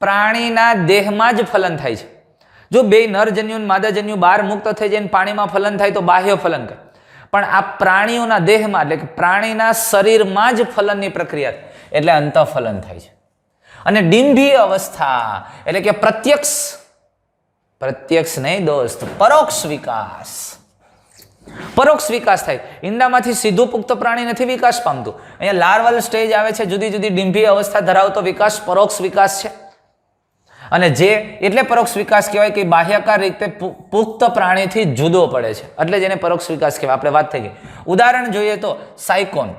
પ્રાણીના દેહમાં જ ફલન થાય છે. જો બે નર જન્યુ અને માદા જન્યુ બહાર મુક્ત થઈ જાય પાણીમાં ફલન થાય તો બાહ્ય ફલન કરે, પણ આ પ્રાણીઓના દેહમાં એટલે કે પ્રાણીના શરીરમાં જ ફલનની પ્રક્રિયા એટલે અંતઃફલન થાય છે. અને ડિંભી અવસ્થા એટલે કે પ્રત્યક્ષ નહીં દોસ્ત, પરોક્ષ વિકાસ થાય. ઈંડામાંથી સીધું પુખ્ત પ્રાણી નથી વિકાસ પામતું. અહીંયા લાર્વલ સ્ટેજ આવે છે, જુદી જુદી ડિંભી અવસ્થા ધરાવતો વિકાસ પરોક્ષ વિકાસ છે. અને જે એટલે પરોક્ષ વિકાસ કહેવાય કે બાહ્યકાર રીતે પુખ્ત પ્રાણીથી જુદો પડે છે, એટલે જેને પરોક્ષ વિકાસ કહેવાય. આપણે વાત થઈ ગઈ. ઉદાહરણ જોઈએ તો સાયકોન.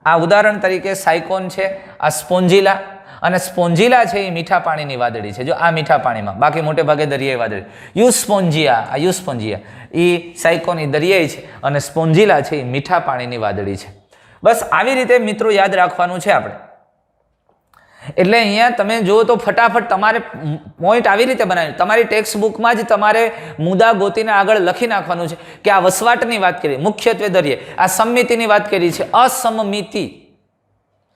આ ઉદાહરણ તરીકે સાયકોન છે, આ સ્પોન્જિલા. અને સ્પોન્જિલા છે એ મીઠા પાણીની વાદળી છે. જો આ મીઠા પાણીમાં, બાકી મોટે ભાગે દરિયાઈ વાદળી. યુસ્પોન્જિયા એ સાયકોન એ દરિયાઈ છે, અને સ્પોન્જિલા છે એ મીઠા પાણીની વાદળી છે. બસ આવી રીતે મિત્રો યાદ રાખવાનું છે આપણે. એટલે અહીંયા તમે જુઓ તો ફટાફટ તમારે પોઈન્ટ આવી રીતે બનાવ્યું. તમારી ટેક્સ્ટ બુકમાં જ તમારે મુદ્દા ગોતીને આગળ લખી નાખવાનું છે કે આ વસવાટની વાત કરી, મુખ્યત્વે દરિયે. આ સમમિતિની વાત કરી છે, અસમમિતિ,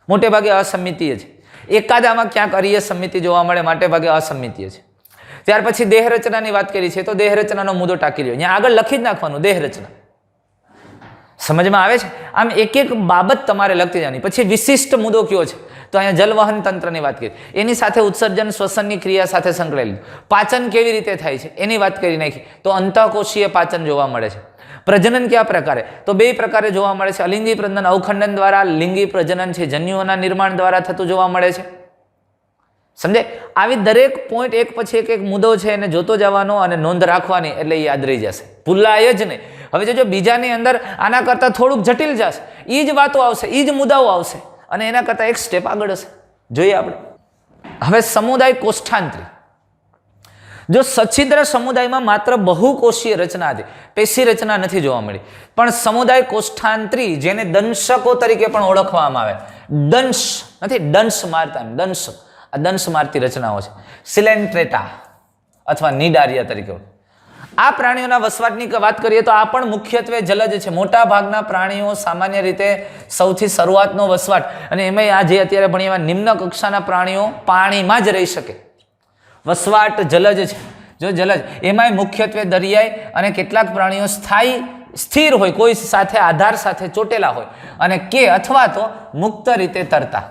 મોટે ભાગે અસમિતિ છે. એકાદામાં ક્યાંક અરીય સમિતિ જોવા મળે, માટે ભાગે અસમિતિ છે. ત્યાર પછી દેહ રચનાની વાત કરી છે, તો દેહ રચનાનો મુદ્દો ટાંકી લ્યો. અહીંયા આગળ લખી જ નાખવાનું દેહ રચના. સમજમાં આવે છે? આમ એક એક બાબત તમારે લખતી જવાની. પછી વિશિષ્ટ મુદ્દો કયો છે, તો અહીંયા જલવહન તંત્રની વાત કરી, એની સાથે ઉત્સર્જન શ્વસનની ક્રિયા સાથે સંકળાયેલું. પાચન કેવી રીતે થાય છે એની વાત કરી નાખી, તો અંતઃકોષીય પાચન જોવા મળે છે. પ્રજનન કયા પ્રકારે, તો બે પ્રકારે જોવા મળે છે. અલિંગી પ્રજનન અવખંડન દ્વારા, લિંગી પ્રજનન છે જન્યુઓના નિર્માણ દ્વારા થતું જોવા મળે છે. સમજે? આવી દરેક પોઈન્ટ એક પછી એક મુદ્દો છે એને જોતો જવાનો અને નોંધ રાખવાની, એટલે યાદ રહી જશે, ભૂલાય જ નહીં. હવે જો બીજાની અંદર આના કરતાં થોડુંક જટિલ જશે, એ જ વાતો આવશે, એ જ મુદ્દાઓ આવશે, અને એના કરતાં એક સ્ટેપ આગળ હશે. જોઈએ આપણે હવે સમુદાય કોષ્ઠાંતરી. જો સચ્છિદ્ર સમુદાયમાં માત્ર બહુકોષીય રચના હતી, પેશી રચના નથી જોવા મળી, પણ સમુદાય કોષ્ઠાંતરી જેને દંશકો તરીકે પણ ઓળખવામાં આવે, દંશ નથી, દંશ મારતા, આ દંશ મારતી રચનાઓ છે. સિલેન્ટ્રેટા અથવા નિડારિયા તરીકે. આ પ્રાણીઓના વસવાટની વાત કરીએ તો આ પણ મુખ્યત્વે જલજ છે. મોટા ભાગના પ્રાણીઓ સામાન્ય રીતે સૌથી શરૂઆતનો વસવાટ, અને એમાં આ જે અત્યારે ભણીએ એવા નિમ્ન કક્ષાના પ્રાણીઓ પાણીમાં જ રહી શકે. વસવાટ જલજ છે. જો જલજ એમાંય મુખ્યત્વે દરિયાઈ, અને કેટલાક પ્રાણીઓ સ્થિર હોય, કોઈ સાથે આધાર સાથે ચોટેલા હોય, અને કે અથવા તો મુક્ત રીતે તરતા.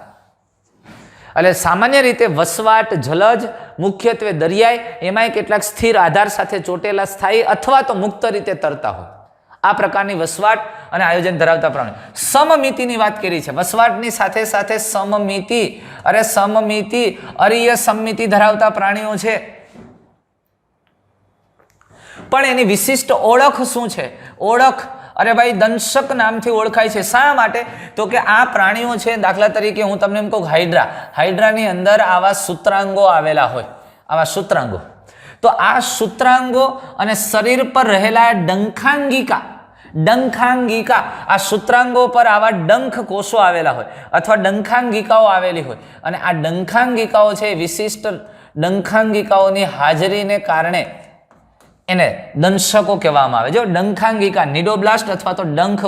એટલે સામાન્ય રીતે વસવાટ જલજ, મુખ્યત્વે દરિયાઈ, એમાંય કેટલાક સ્થિર આધાર સાથે ચોટેલા, સ્થાયી અથવા તો મુક્ત રીતે તરતા હોય. આ પ્રકારની વસવાટ અને આયોજન ધરાવતા પ્રાણીઓ. સમમિતિની વાત કરી છે. વસવાટની સાથે સાથે સમમિતિ, અરીય સમમિતિ ધરાવતા પ્રાણીઓ છે. પણ એની વિશિષ્ટ ઓળખ શું છે? ઓળખ અરે ભાઈ દંશક નામથી ઓળખાય છે. શા માટે? તો કે આ પ્રાણીઓ છે, દાખલા તરીકે હું તમને એમ કહું હાઇડ્રાની અંદર આવા સૂત્રાંગો આવેલા હોય, આવા સૂત્રાંગો. તો આ સૂત્રાંગો અને શરીર પર રહેલા ડંખાંગિકા, આ સૂત્રાંગો પર આવા ડંખ કોષો આવેલા હોય અથવા ડંખાંગિકાઓ આવેલી હોય અને આ ડંખાંગિકાઓ છે વિશિષ્ટ ડંખાંગિકાઓની હાજરીને કારણે એને દંશકો કહેવામાં આવે. જો ડંખાંગિકા નિડોબ્લાસ્ટ અથવા તો ડંખ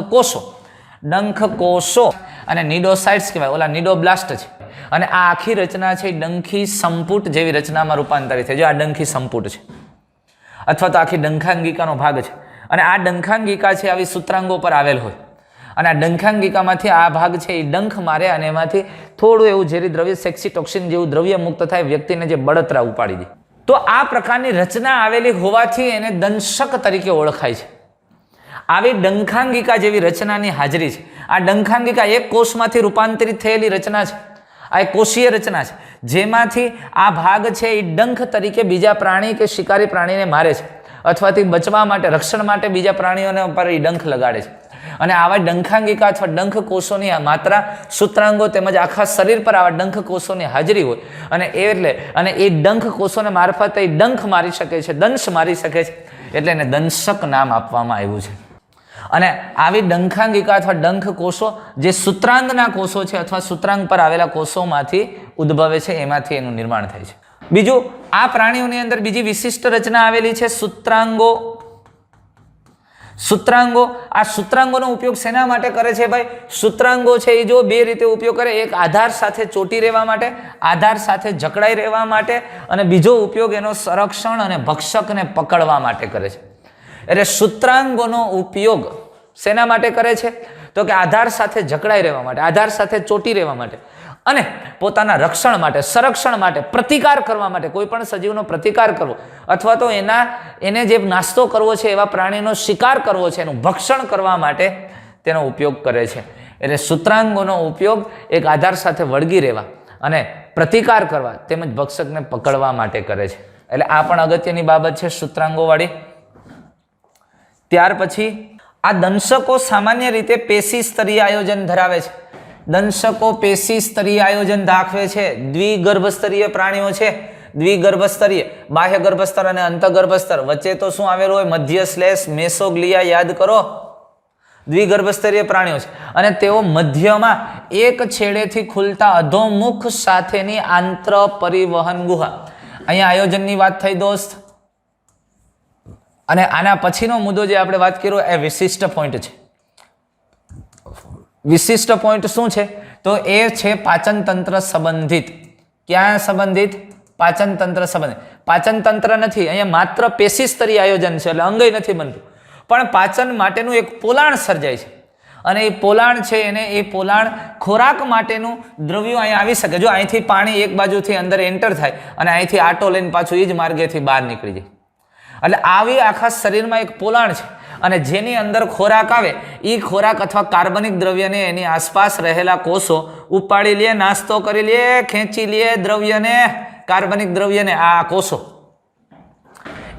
કોષો અને નિડોસાઇટ્સ કહેવાય, ઓલા નિડોબ્લાસ્ટ છે. અને આ આખી રચના છે ડંખી સંપુટ જેવી રચનામાં રૂપાંતરિત થઈ. જો આ ડંખી સંપુટ છે અથવા તો આખી ડંખાંગિકાનો ભાગ છે અને આ ડંખાંગિકા છે આવી સૂત્રાંગો પર આવેલ હોય અને આ ડંખાંગિકામાંથી આ ભાગ છે એ ડંખ મારે અને એમાંથી થોડું એવું ઝેરી દ્રવ્ય સેક્સિટોક્સિન જેવું દ્રવ્ય મુક્ત થાય, વ્યક્તિને જે બળતરા ઉપાડી દે. તો આ પ્રકારની રચના આવેલી હોવાથી એને દંશક તરીકે ઓળખાય છે. આવી ડંખાંગિકા જેવી રચનાની હાજરી છે. આ ડંખાંગિકા એક કોષમાંથી રૂપાંતરિત થયેલી રચના છે. આ એક કોષીય રચના છે જેમાંથી આ ભાગ છે એ ડંખ તરીકે બીજા પ્રાણી કે શિકારી પ્રાણીને મારે છે અથવા તે બચવા માટે, રક્ષણ માટે બીજા પ્રાણીઓને પર એ ડંખ લગાડે છે. અને આવા ડંખાંગિકા અથવા ડંખ કોષોની આ માત્રા સૂત્રાંગો તેમજ આખા શરીર પર આવા ડંખ કોષોની હાજરી હોય અને એ ડંખ કોષોને મારફતે એ ડંખ મારી શકે છે, દંશ મારી શકે છે, એટલે એને દંશક નામ આપવામાં આવ્યું છે. અને આવી ડંખાંગિકા અથવા ડંખ કોષો જે સૂત્રાંગના કોષો છે અથવા સૂત્રાંગ પર આવેલા કોષોમાંથી ઉદ્ભવે છે, એમાંથી એનું નિર્માણ થાય છે. બીજું, આ પ્રાણીઓની અંદર બીજી વિશિષ્ટ રચના આવેલી છે સૂત્રાંગો. આ સૂત્રાંગોનો ઉપયોગ શેના માટે કરે છે ભાઈ? સૂત્રાંગો છે એ જો બે રીતે ઉપયોગ કરે. એક આધાર સાથે ચોટી રહેવા માટે, આધાર સાથે જકડાઈ રહેવા માટે, અને બીજો ઉપયોગ એનો સંરક્ષણ અને ભક્ષકને પકડવા માટે કરે છે. એટલે સૂત્રાંગોનો ઉપયોગ શેના માટે કરે છે? તો કે આધાર સાથે જકડાઈ રહેવા માટે, આધાર સાથે ચોટી રહેવા માટે અને પોતાના રક્ષણ માટે, સંરક્ષણ માટે, પ્રતિકાર કરવા માટે, કોઈ પણ સજીવનો પ્રતિકાર કરવો અથવા તો એને જે નાસ્તો કરવો છે એવા પ્રાણીનો શિકાર કરવો છે, એનું ભક્ષણ કરવા માટે તેનો ઉપયોગ કરે છે. એટલે સૂત્રાંગોનો ઉપયોગ એક આધાર સાથે વળગી રહેવા અને પ્રતિકાર કરવા તેમજ ભક્ષકને પકડવા માટે કરે છે. એટલે આ પણ અગત્યની બાબત છે સૂત્રાંગોવાળી. ત્યાર પછી આ દંશકો સામાન્ય રીતે પેશી સ્તરીય આયોજન ધરાવે છે. દંશકો પેશી સ્તરીય આયોજન દાખવે છે. દ્વિગર્ભસ્તરીય પ્રાણીઓ છે. દ્વિગર્ભસ્તરીય, બાહ્ય ગર્ભસ્તર અને અંતઃગર્ભસ્તર, વચ્ચે તો શું આવેલું હોય? મધ્ય શ્લેષ મેસોગ્લિયા. યાદ કરો, દ્વિગર્ભસ્તરીય પ્રાણીઓ છે અને તેઓ મધ્યમાં એક છેડેથી ખુલતા અધોમુખ સાથેની આંત્ર પરિવહન ગુહા. અહીંયા આયોજનની વાત થઈ દોસ્ત. અને આના પછીનો મુદ્દો જે આપણે વાત કર્યો એ વિશિષ્ટ પોઈન્ટ છે. વિશિષ્ટ પોઈન્ટ શું છે? તો એ છે પાચન તંત્ર સંબંધિત. ક્યાં સંબંધિત? પાચન તંત્ર સંબંધિત. પાચન તંત્ર નથી, અહીંયા માત્ર પેશી સ્તરીય આયોજન છે એટલે અંગય નથી બનતું, પણ પાચન માટેનું એક પોલાણ સર્જાય છે અને એ પોલાણ છે એ પોલાણ ખોરાક માટેનું દ્રવ્યો અહીંયા આવી શકે. જો અહીંથી પાણી એક બાજુથી અંદર એન્ટર થાય અને અહીંથી આટો લઈને પાછું એ જ માર્ગેથી બહાર નીકળી જાય. એટલે આવી આખા શરીરમાં એક પોલાણ છે અને જેની અંદર ખોરાક આવે એ ખોરાક અથવા કાર્બનિક દ્રવ્યને એની આસપાસ રહેલા કોષો ઉપાડી લે, નાસ્તો કરી લે, ખેંચી લે દ્રવ્યને, કાર્બનિક દ્રવ્યને, આ કોષો.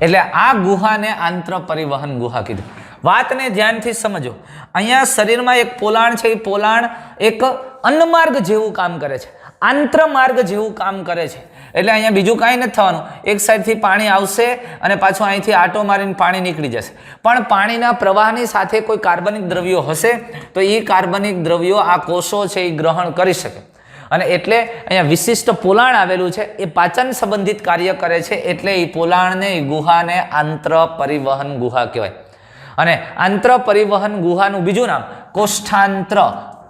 એટલે આ ગુહાને આંત્ર પરિવહન ગુહા કીધું. વાતને ધ્યાનથી સમજો. અહીંયા શરીરમાં એક પોલાણ છે, એ પોલાણ એક અન્નમાર્ગ જેવું કામ કરે છે, આંત્રમાર્ગ જેવું કામ કરે છે. એટલે અહીંયા બીજું કાંઈ નથી થવાનું. એક સાઈડથી પાણી આવશે અને પાછું અહીંથી આટો મારીને પાણી નીકળી જશે. પણ પાણીના પ્રવાહની સાથે કોઈ કાર્બનિક દ્રવ્યો હશે તો એ કાર્બનિક દ્રવ્યો આ કોષો છે એ ગ્રહણ કરી શકે. અને એટલે અહીંયા વિશિષ્ટ પોલાણ આવેલું છે, એ પાચન સંબંધિત કાર્ય કરે છે. એટલે એ પોલાણને, એ ગુહાને આંત્ર પરિવહન ગુહા કહેવાય. અને આંત્ર પરિવહન ગુહાનું બીજું નામ કોષ્ઠાંત્ર.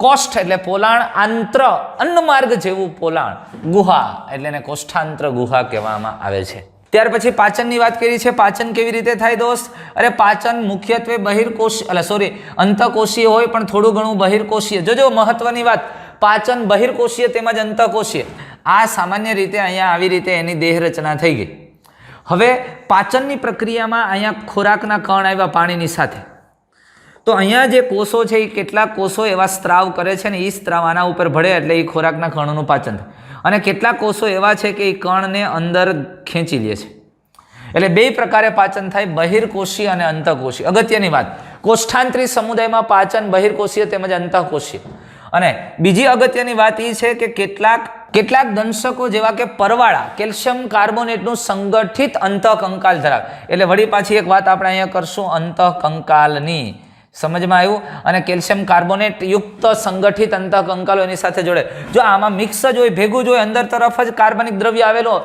કોષ્ઠ એટલે પોલાણ, આંત્ર અન્નમાર્ગ જેવું પોલાણ, ગુહા એટલે એને કોષ્ઠાંત્ર ગુહા કહેવામાં આવે છે. ત્યાર પછી પાચનની વાત કરી છે. પાચન કેવી રીતે થાય દોસ્ત? અરે પાચન મુખ્યત્વે અંતઃકોષીય હોય પણ થોડું ઘણું બહિર્કોષીય. જોજો મહત્વની વાત, પાચન બહિર્કોષીય તેમજ અંતઃકોષીય. આ સામાન્ય રીતે અહીંયા આવી રીતે એની દેહ રચના થઈ ગઈ. હવે પાચનની પ્રક્રિયામાં અહીંયા ખોરાકના કણ આવ્યા પાણીની સાથે. તો અહીંયા જે કોષો છે એ કેટલાક કોષો એવા સ્ત્રાવ કરે છે ને એ સ્ત્રાવ આના ઉપર ભળે એટલે એ ખોરાકના કણોનું પાચન થાય. અને કેટલાક કોષો એવા છે કે એ કણને અંદર ખેંચી લે છે. એટલે બે પ્રકારે પાચન થાય, બહિર્કોષીય અને અંતઃકોષીય. અગત્યની વાત, કોષ્ઠાંત્રી સમુદાયમાં પાચન બહિર્કોષીય તેમજ અંતઃકોષીય. અને બીજી અગત્યની વાત એ છે કે કેટલાક દંશકો જેવા કે પરવાળા કેલ્શિયમ કાર્બોનેટનું સંગઠિત અંતઃકંકાલ ધરાવે. એટલે વળી પાછી એક વાત આપણે અહીંયા કરશું અંતઃકંકાલની. સમજમાં આવ્યું? અને કેલ્શિયમ કાર્બોનેટ યુક્ત સંગઠિત અંતઃકંકાલો એની સાથે જોડે. જો આમાં મિક્સ જ હોય, ભેગું જ હોય, અંદર તરફ જ કાર્બનિક દ્રવ્ય આવેલો,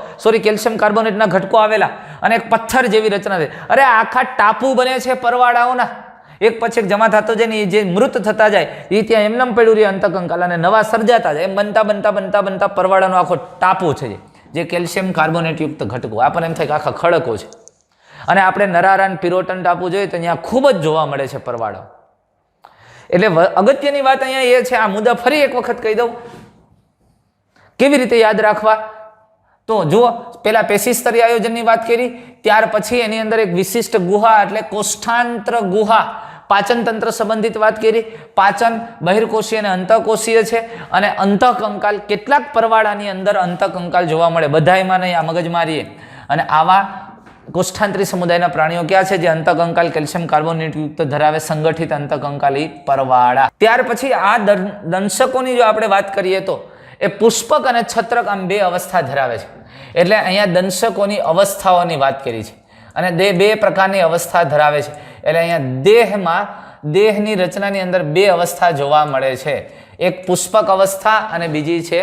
કેલ્શિયમ કાર્બોનેટના ઘટકો આવેલા અને એક પથ્થર જેવી રચના છે. અરે આખા ટાપુ બને છે પરવાળાઓના, એક પછી એક જમા થતો જાય ને જે મૃત થતા જાય એ ત્યાં એમનેમ પડ્યું રહે અંતઃકંકાલ અને નવા સર્જાતા જાય. એમ બનતા બનતા બનતા બનતા પરવાળાનો આખો ટાપુ છે જે કેલ્શિયમ કાર્બોનેટ યુક્ત ઘટકો. આપણને એમ થાય કે આખા ખડકો છે. અને આપણે નરારાન પિરોટન ટાપુ જોઈએ તો અહીંયા ખૂબ જ જોવા મળે છે પરવાળો. એટલે અગત્યની વાત અહીંયા એ છે, આ મુદ્દા ફરી એક વખત કહી દઉં, કેવી રીતે યાદ રાખવા. તો જુઓ, પેલા પેશીસ્તરીય આયોજનની વાત કરી, ત્યાર પછી એની અંદર એક વિશિષ્ટ ગુહા એટલે કોષ્ઠાંત્ર ગુહા, પાચન તંત્ર સંબંધિત વાત કરી. પાચન બહિર્કોષીય અને અંતઃકોષીય છે. અને અંતઃકંકાલ, કેટલાક પરવાળાની અંદર અંતઃકંકાલ જોવા મળે, બધાયમાં નહીં, આ મગજમારીએ. અને આવા કોષ્ઠાંત્રી સમુદાયના પ્રાણીઓ ક્યાં છે જે અંતઃકંકાલ કેલ્શિયમ કાર્બોનેટ યુક્ત ધરાવે, સંગઠિત અંતઃકંકાલી પરવાળા. ત્યાર પછી આ દંશકોની જો આપણે વાત કરીએ તો એ પુષ્પક અને છત્રક આમ બે અવસ્થા ધરાવે છે. એટલે અહીંયા દંશકોની અવસ્થાઓની વાત કરી છે અને બે પ્રકારની અવસ્થા ધરાવે છે. એટલે અહીંયા દેહની રચનાની અંદર બે અવસ્થા જોવા મળે છે, એક પુષ્પક અવસ્થા અને બીજી છે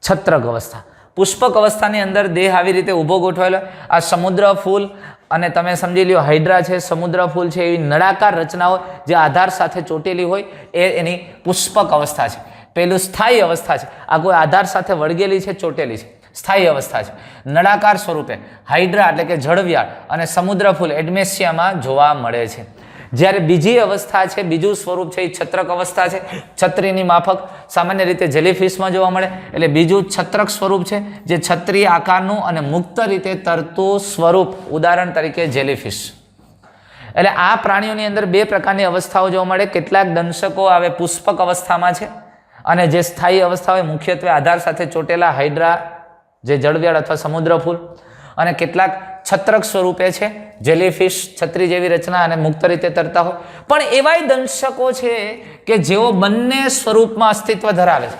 છત્રક અવસ્થા. પુષ્પક અવસ્થાની અંદર દેહ આવી રીતે ઊભો ગોઠવાયેલો, આ સમુદ્ર ફૂલ અને તમે સમજી લ્યો હાઇડ્રા છે, સમુદ્ર ફૂલ છે, એવી નળાકાર રચનાઓ જે આધાર સાથે ચોટેલી હોય એ એની પુષ્પક અવસ્થા છે. પેલું સ્થાયી અવસ્થા છે, આ કોઈ આધાર સાથે વળગેલી છે, ચોટેલી છે, સ્થાયી અવસ્થા છે. નળાકાર સ્વરૂપે હાઇડ્રા એટલે કે જળવિયાળ અને સમુદ્ર ફૂલ એડમેશિયામાં જોવા મળે છે. જ્યારે બીજી અવસ્થા છે, બીજું સ્વરૂપ છે, એ છત્રક અવસ્થા છે. છત્રીની માફક સામાન્ય રીતે જેલીફિશમાં જોવા મળે. એટલે બીજું છત્રક સ્વરૂપ છે જે છત્રી આકારનું અને મુક્ત રીતે તરતું સ્વરૂપ, ઉદાહરણ તરીકે જેલીફિશ. એટલે આ પ્રાણીઓની અંદર બે પ્રકારની અવસ્થાઓ જોવા મળે. કેટલાક દંશકો આવે પુષ્પક અવસ્થામાં છે અને જે સ્થાયી અવસ્થા હોય મુખ્યત્વે આધાર સાથે ચોટેલા હાઇડ્રા જે જળવિયાળ અથવા સમુદ્ર ફૂલ, અને કેટલાક છત્રક સ્વરૂપે છે જેલીફિશ, છત્રી જેવી રચના અને મુક્ત રીતે તરતા હોય. પણ એવાય દંશકો છે કે જેઓ બંને સ્વરૂપમાં અસ્તિત્વ ધરાવે છે.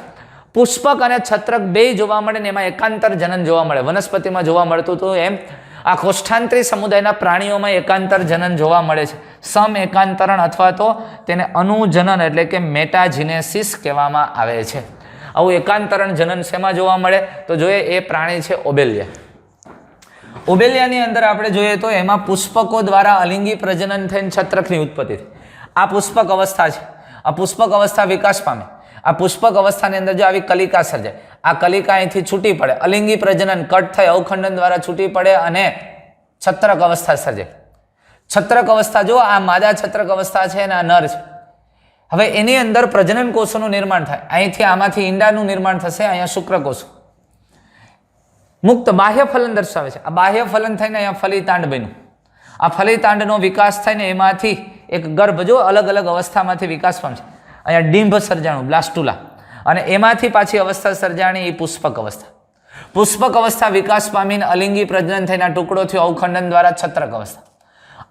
પુષ્પક અને છત્રક બે જોવા મળે ને એમાં એકાંતર જનન જોવા મળે. વનસ્પતિમાં જોવા મળતું હતું એમ આ કોષ્ઠાંત્રી સમુદાયના પ્રાણીઓમાં એકાંતર જનન જોવા મળે છે. સમ એકાંતરણ અથવા તો તેને અનુજનન એટલે કે મેટાજીનેસિસ કહેવામાં આવે છે. આવું એકાંતરણ જનન શેમાં જોવા મળે તો જોઈએ, એ પ્રાણી છે ઓબેલિયા. ઓબેલિયાની અંદર આપણે જોઈએ તો એમાં પુષ્પકો દ્વારા અલિંગી પ્રજનન થઈને છત્રકની ઉત્પત્તિ થઈ. આ પુષ્પક અવસ્થા છે. આ પુષ્પક અવસ્થા વિકાસ પામે. આ પુષ્પક અવસ્થાની અંદર જો આવી કલિકા સર્જાય, આ કલિકા અહીંથી છૂટી પડે, અલિંગી પ્રજનન કટ થઈ અવખંડન દ્વારા છૂટી પડે અને છત્રક અવસ્થા સર્જાય. છત્રક અવસ્થા જો આ માદા છત્રક અવસ્થા છે અને આ નર છે. હવે એની અંદર પ્રજનન કોષોનું નિર્માણ થાય. અહીંથી આમાંથી ઈંડાનું નિર્માણ થશે, અહીંયા શુક્રકોષો. મુક્ત બાહ્ય ફલન દર્શાવે છે. આ બાહ્ય ફલન થઈને અહીંયા ફલિતાંડ બન્યું. આ ફલિતાંડનો વિકાસ થઈને એમાંથી એક ગર્ભ જો અલગ અલગ અવસ્થામાંથી વિકાસ પામશે. અહીંયા ડીંભ સર્જાણું બ્લાસ્ટુલા અને એમાંથી પાછી અવસ્થા સર્જાણી એ પુષ્પક અવસ્થા. પુષ્પક અવસ્થા વિકાસ પામીને અલિંગી પ્રજનન થઈને ટુકડો થયો અવખંડન દ્વારા છત્રક અવસ્થા.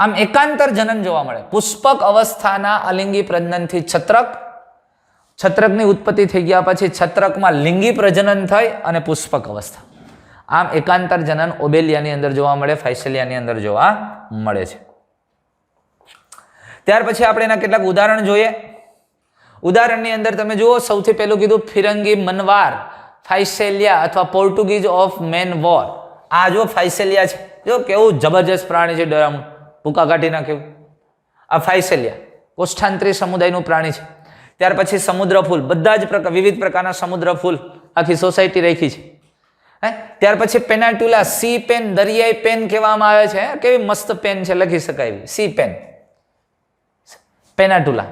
આમ એકાંતર જનન જોવા મળે. પુષ્પક અવસ્થાના અલિંગી પ્રજનનથી છત્રકની ઉત્પત્તિ થઈ ગયા પછી છત્રકમાં લિંગી પ્રજનન થઈ અને પુષ્પક અવસ્થા. આમ એકાંતર જનન ઓબેલિયાની અંદર જોવા મળે, ફાઇસેલિયાની અંદર જોવા મળે છે. ત્યાર પછી આપણે એના કેટલાક ઉદાહરણ જોઈએ. ઉદાહરણની અંદર તમે જુઓ, સૌથી પહેલું કીધું ફિરંગી મનવાર ફાઇસેલિયા અથવા પોર્ટુગીઝ ઓફ મેન વોર. આ જો ફાઇસેલિયા છે, જો કેવું જબરજસ્ત પ્રાણી છે, ડરામણું, ભૂકા કાઢી નાખ્યું. આ ફાઇસેલિયા કોષ્ઠાંત્રી સમુદાયનું પ્રાણી છે. ત્યાર પછી સમુદ્ર ફૂલ, બધા જ વિવિધ પ્રકારના સમુદ્ર ફૂલ આખી સોસાયટી રાખી છે. ત્યાર પછી પેનાટુલા, સી પેન, દરિયાઈ પેન કહેવામાં આવે છે. કેવી મસ્ત પેન છે, લખી શકાય એવી, સી પેન, પેનાટુલા.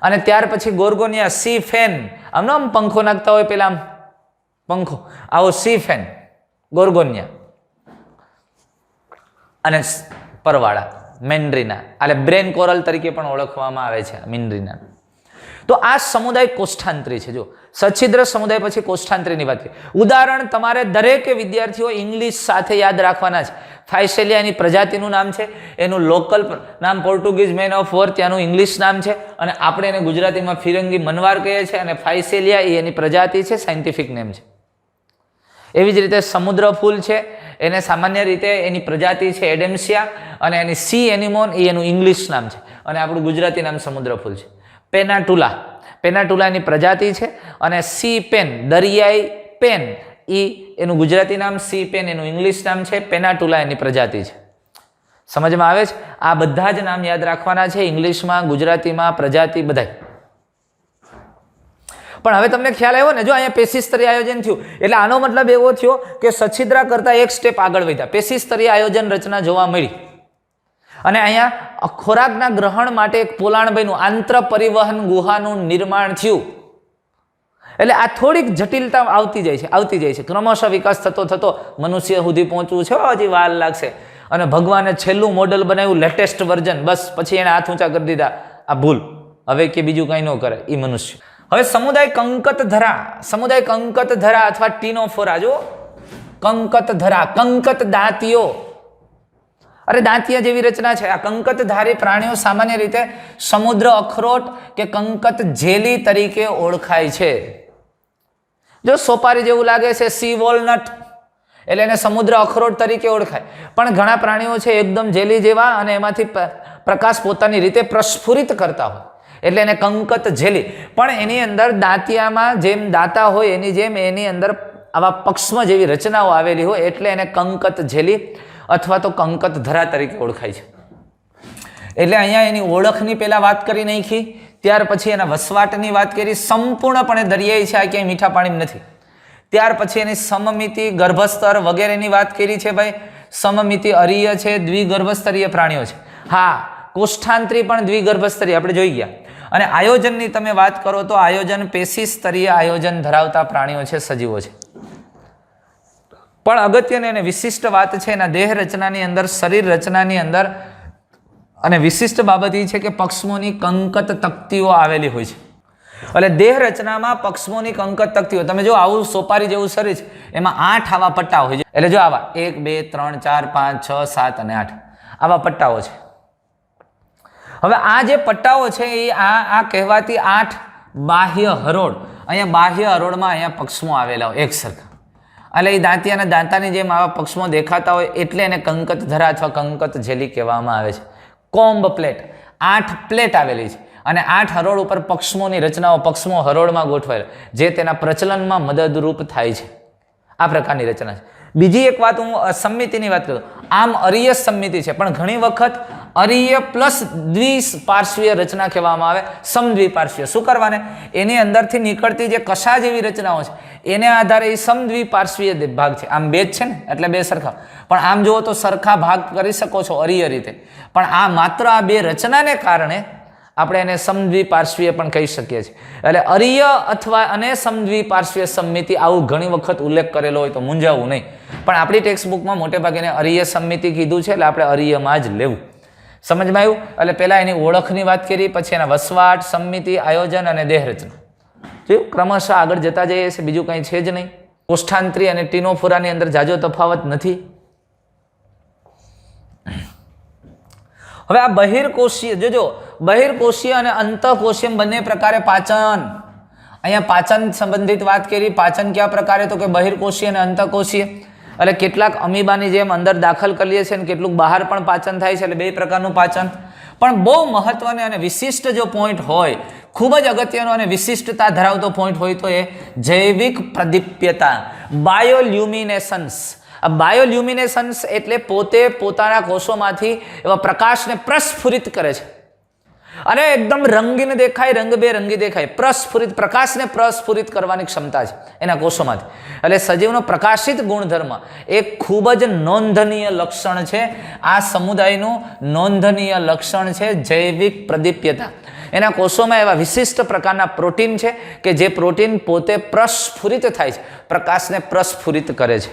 અને ત્યાર પછી ગોર્ગોનિયા, સી ફેન, આમ આમ પંખો નાખતા હોય પેલા આમ પંખો, આવો સી ફેન, ગોર્ગોનિયા. અને પરવાળા મેન્ડ્રીના, એટલે બ્રેન કોરલ તરીકે પણ ઓળખવામાં આવે છે મેન્ડ્રીના. તો આ સમુદાય કોષ્ઠાંત્રી છે. જો સચ્છિદ્ર સમુદાય પછી કોષ્ઠાંત્રીની વાત કરીએ. ઉદાહરણ તમારે દરેકે વિદ્યાર્થીઓ ઇંગ્લિશ સાથે યાદ રાખવાના છે. ફાઇસેલિયાની પ્રજાતિનું નામ છે, એનું લોકલ નામ પોર્ટુગીઝ મેન ઓફ વોર, ત્યાંનું ઇંગ્લિશ નામ છે, અને આપણે એને ગુજરાતીમાં ફિરંગી મનવાર કહીએ છીએ, અને ફાઇસેલિયા એ એની પ્રજાતિ છે, સાયન્ટિફિક નેમ છે. એવી જ રીતે સમુદ્ર ફૂલ છે, એને સામાન્ય રીતે એની પ્રજાતિ છે એડેમ્સિયા, અને એની સી એનિમોન એ એનું ઇંગ્લિશ નામ છે. અને આપણું ગુજરાતી નામ સમુદ્રફૂલ છે. પેનાટુલા, પેનાટુલાની પ્રજાતિ છે. અને સી પેન, દરિયાઈ પેન, એનું ગુજરાતી નામ, સી પેન એનું ઇંગ્લિશ નામ છે, પેનાટુલા એની પ્રજાતિ છે. સમજમાં આવે છે? આ બધા જ નામ યાદ રાખવાના છે, ઇંગ્લિશમાં, ગુજરાતીમાં, પ્રજાતિ બધાય. પણ હવે તમને ખ્યાલ આવ્યો ને, જો અહીંયા પેશી સ્તરીય આયોજન થયું એટલે આનો મતલબ એવો થયો કે સછિદ્રા કરતા એક સ્ટેપ આગળ વધ્યા. પેશી સ્તરીય આયોજન રચના જોવા મળી. અને અહીંયા ખોરાકના ગ્રહણ માટે એક પોલાણ બન્યું, આંતર પરિવહન ગુહાનું નિર્માણ થયું. એટલે આ થોડીક જટિલતા આવતી જાય છે. ક્રમશઃ વિકાસ થતો થતો મનુષ્ય સુધી પહોંચવું છે, હજી વાર લાગશે. અને ભગવાને છેલ્લું મોડલ બનાવ્યું, લેટેસ્ટ વર્ઝન, બસ પછી એને હાથ ઊંચા કરી દીધા. આ ભૂલ, હવે કે બીજું કંઈ ન કરે એ મનુષ્ય. હવે સમુદાય કંકત ધરા અથવા ટીનોફોરા, જો કંકત ધરા, કંકત દાંતીઓ, અરે દાંતિયા જેવી રચના છે. આ કંકતધારી પ્રાણીઓ સામાન્ય રીતે સમુદ્ર અખરોટ કે કંકત જેલી તરીકે ઓળખાય છે. જો સોપારી જેવું લાગે છે, સી વોલનટ, એટલે એને સમુદ્ર અખરોટ તરીકે ઓળખાય. પણ ઘણા પ્રાણીઓ છે એકદમ જેલી જેવા અને એમાંથી પ્રકાશ પોતાની રીતે પ્રસ્ફુરિત કરતા હોય, એટલે એને કંકત જેલી. પણ એની અંદર દાંતિયામાં જેમ દાંતા હોય એની જેમ એની અંદર આવા પક્ષમ જેવી રચનાઓ આવેલી હોય, એટલે એને કંકત જેલી અથવા તો કંકત ધરા તરીકે ઓળખાય છે. એટલે અહીંયા એની ઓળખની પહેલા વાત કરી નાખી, ત્યાર પછી એના વસવાટની વાત કરી. સંપૂર્ણપણે દરિયાઈ છે, આ ક્યાંય મીઠા પાણી નથી. ત્યાર પછી એની સમમિતિ, ગર્ભસ્તર વગેરેની વાત કરી છે. ભાઈ સમમિતિ અરીય છે, દ્વિગર્ભસ્તરીય પ્રાણીઓ છે. હા, કોષ્ઠાંતરી પણ દ્વિગર્ભસ્તરીય આપણે જોઈ ગયા. અને આયોજનની તમે વાત કરો તો આયોજન પેશી સ્તરીય આયોજન ધરાવતા પ્રાણીઓ છે, સજીવો છે. પણ અગત્યની અને વિશિષ્ટ વાત છે એના દેહ રચનાની અંદર, શરીર રચનાની અંદર, અને વિશિષ્ટ બાબત એ છે કે પક્ષમોની કંકત તકતીઓ આવેલી હોય છે. એટલે દેહ રચનામાં પક્ષમોની કંકત તકતીઓ, તમે જો આવું સોપારી જેવું શરીર છે, એમાં 8 આવા પટ્ટા હોય છે. એટલે જો આવા 1 2 3 4 5 6 7 અને 8 આવા પટ્ટાઓ છે. હવે આ જે પટ્ટાઓ છે એ આ કહેવાતી 8 બાહ્ય હરોળ, અહીંયા બાહ્ય હરોળમાં અહીંયા પક્ષમો આવેલા હોય એક સરખા. એટલે એ દાંતિયાના દાંતાની જેમ આવા પક્ષમો દેખાતા હોય એટલે એને કંકત ધરા અથવા કંકત જેલી કહેવામાં આવે છે. કોમ્બ પ્લેટ, 8 પ્લેટ આવેલી છે અને 8 હરોળ ઉપર પક્ષમોની રચનાઓ, પક્ષમો હરોળમાં ગોઠવાયેલા, જે તેના પ્રચલનમાં મદદરૂપ થાય છે. આ પ્રકારની રચના છે. બીજી એક વાત, હું સંમિતિની વાત કરું, આમ અરીય સંમિતિ છે, પણ ઘણી વખત અરીય પ્લસ દ્વિપાર્શ્વીય રચના કહેવામાં આવે. સમદ્વિપાર્શ્વીય શું કરવાને, એની અંદરથી નીકળતી જે કશા જેવી રચનાઓ છે એને આધારે એ સમદ્વિપાર્શ્વીય ભાગ છે. આમ બે જ છે ને, એટલે બે સરખા. પણ આમ જુઓ તો સરખા ભાગ કરી શકો છો અરીય રીતે, પણ આ માત્ર આ બે રચનાને કારણે આપણે એને સમદ્વિપાર્શ્વીય પણ કહી શકીએ છીએ. એટલે અરીય અથવા અને સમદ્વિપાર્શ્વીય સંમિતિ આવું ઘણી વખત ઉલ્લેખ કરેલો હોય તો મૂંઝાવું નહીં. પણ આપણી ટેક્સ્ટ બુકમાં મોટે ભાગે એને અરીય સંમિતિ કીધું છે, એટલે આપણે અરીયમાં જ લેવું. સમજમાં આવ્યું? એટલે પહેલા એની ઓળખની વાત કરી, પછી એના વસવાટ, સંમિતિ, આયોજન અને દેહ રચના. જોયું? ક્રમશઃ આગળ જતા જઈએ છીએ, બીજું કંઈ છે જ નહીં. કોષ્ઠાંતરી અને ટીનોફોરાની અંદર જાજો તફાવત નથી. હવે આ બહિર્કોષીય, જોજો, બહિર્કોષીય અને અંતઃકોષીય બંને પ્રકારે પાચન. અહીંયા પાચન સંબંધિત વાત કરી. પાચન કયા પ્રકારે, તો કે બહિર્કોષીય અને અંતઃકોષીય. એટલે કેટલાક અમીબાની જેમ અંદર દાખલ કરીએ છીએ અને કેટલુંક બહાર પણ પાચન થાય છે, એટલે બે પ્રકારનું પાચન. પણ બહુ મહત્વનો અને વિશિષ્ટ જો પોઈન્ટ હોય, ખૂબ જ અગત્યનો અને વિશિષ્ટતા ધરાવતો પોઈન્ટ હોય તો એ જૈવિક પ્રદીપ્યતા, બાયોલ્યુમિનેશન્સ. આ બાયોલ્યુમિનેશન્સ એટલે પોતે પોતાના કોષોમાંથી એવા પ્રકાશને પ્રસ્ફુરિત કરે છે અને એકદમ રંગીન દેખાય, રંગબેરંગી દેખાય. પ્રસ્ફુરિત, પ્રકાશને પ્રસ્ફુરિત કરવાની ક્ષમતા છે એના કોષોમાંથી. એટલે સજીવનો પ્રકાશિત ગુણધર્મ એક ખૂબ જ નોંધનીય લક્ષણ છે. આ સમુદાયનું નોંધનીય લક્ષણ છે જૈવિક પ્રદીપ્યતા. એના કોષોમાં એવા વિશિષ્ટ પ્રકારના પ્રોટીન છે કે જે પ્રોટીન પોતે પ્રસ્ફુરિત થાય છે, પ્રકાશને પ્રસ્ફુરિત કરે છે.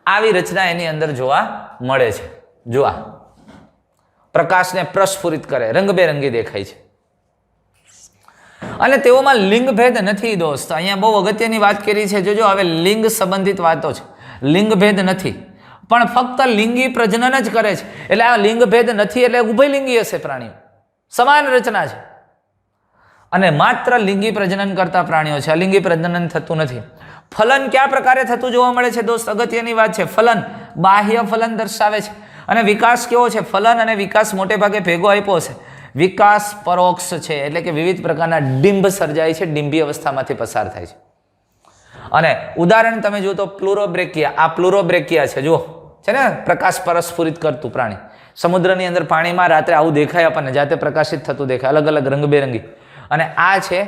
આવી રચના એની અંદર જોવા મળે છે. જોવા પ્રકાશને પ્રસ્ફુરિત કરે, રંગબેરંગી દેખાય છે. અને તેઓમાં લિંગભેદ નથી દોસ્ત. અહીંયા બહુ અગત્યની વાત કરી છે. જોજો, હવે લિંગ સંબંધિત વાતો છે. લિંગભેદ નથી, પણ ફક્ત લિંગી પ્રજનન જ કરે છે. એટલે આ લિંગભેદ નથી એટલે ઉભયલિંગી હશે પ્રાણીઓ, સમાન રચના છે. અને માત્ર લિંગી પ્રજનન કરતા પ્રાણીઓ છે, અલિંગી પ્રજનન થતું નથી. ફલન કયા પ્રકારે થતું જોવા મળે છે દોસ્ત? અગત્યની વાત છે. ફલન બાહ્ય ફલન દર્શાવે છે. અને વિકાસ કેવો છે? ફલન અને વિકાસ મોટે ભાગે ભેગો આપ્યો છે. વિકાસ પરોક્ષ છે, એટલે કે વિવિધ પ્રકારના ડિંબ સર્જાય છે, ડિંભી અવસ્થામાંથી પસાર થાય છે. અને ઉદાહરણ તમે જુઓ તો પ્લુરોબ્રેકિયા, આ પ્લુરોબ્રેકિયા છે, જુઓ છે ને પ્રકાશ પરસ્ફુરિત કરતું પ્રાણી. સમુદ્રની અંદર પાણીમાં રાત્રે આવું દેખાય આપણને, જાતે પ્રકાશિત થતું દેખાય, અલગ અલગ રંગબેરંગી. અને આ છે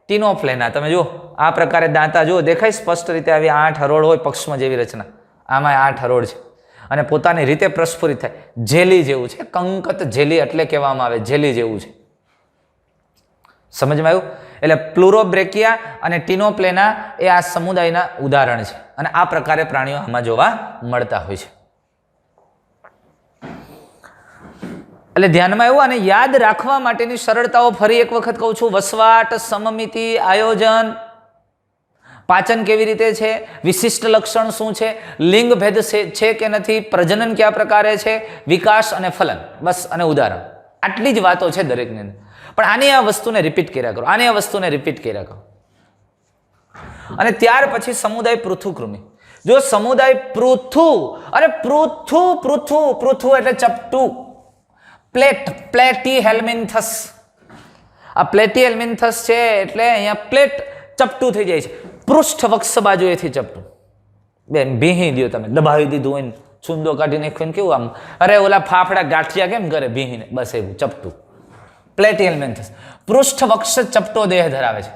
ટીનોફ્લેના. તમે જુઓ આ પ્રકારે દાંતા જુઓ દેખાય સ્પષ્ટ રીતે, આવી 8 હરોળ હોય પક્ષમાં જેવી રચના, આમાં 8 હરોળ છે અને પોતાની રીતે પ્રસ્ફુરિત થાય, જેલી જેવું છે. કંકત જેલી એટલે કહેવામાં આવે, જેલી જેવું છે. સમજમાં આવ્યું? એટલે પ્લુરોબ્રેકિયા અને ટીનોપ્લેના એ આ સમુદાયના ઉદાહરણ છે અને આ પ્રકારે પ્રાણીઓ આમાં જોવા મળતા હોય છે. એટલે ધ્યાનમાં આવ્યું. અને યાદ રાખવા માટેની સરળતાઓ ફરી એક વખત કહું છું. વસવાટ, સમમિતિ, આયોજન, પાચન કેવી રીતે છે, વિશિષ્ટ લક્ષણ શું છે, લિંગ ભેદ છે કે નથી, પ્રજનન કયા પ્રકારે છે, વિકાસ અને ફલન, બસ અને ઉદાહરણ. આટલી જ વાતો છે દરેકની અંદર. પણ આની આ વસ્તુને રિપીટ કર્યા કરો, આની આ વસ્તુને રિપીટ કર્યા કરો. અને ત્યાર પછી સમુદાય પૃથુકૃમિ. જો સમુદાય પૃથુ, અરે પૃથુ એટલે ચપટું. પ્લેટી હેલ્મિન્થસ, આ પ્લેટી હેલ્મિન્થસ છે એટલે અહીંયા પ્લેટ ચપટું થઈ જાય છે. પૃષ્ઠ વક્ષ બાજુએથી ચપટું. બેન ભીહી દો તમે, દબાવી દીધું હોય ને ચૂંદો કાઢી નાખ્યો ને કેવું આમ, અરે ઓલા ફાફડા ગાંઠિયા કેમ કરે ભીહીને, બસ એવું ચપટું. પ્લેટી હેલ્મિન્થસ. પૃષ્ઠ વક્ષ ચપટો દેહ ધરાવે છે.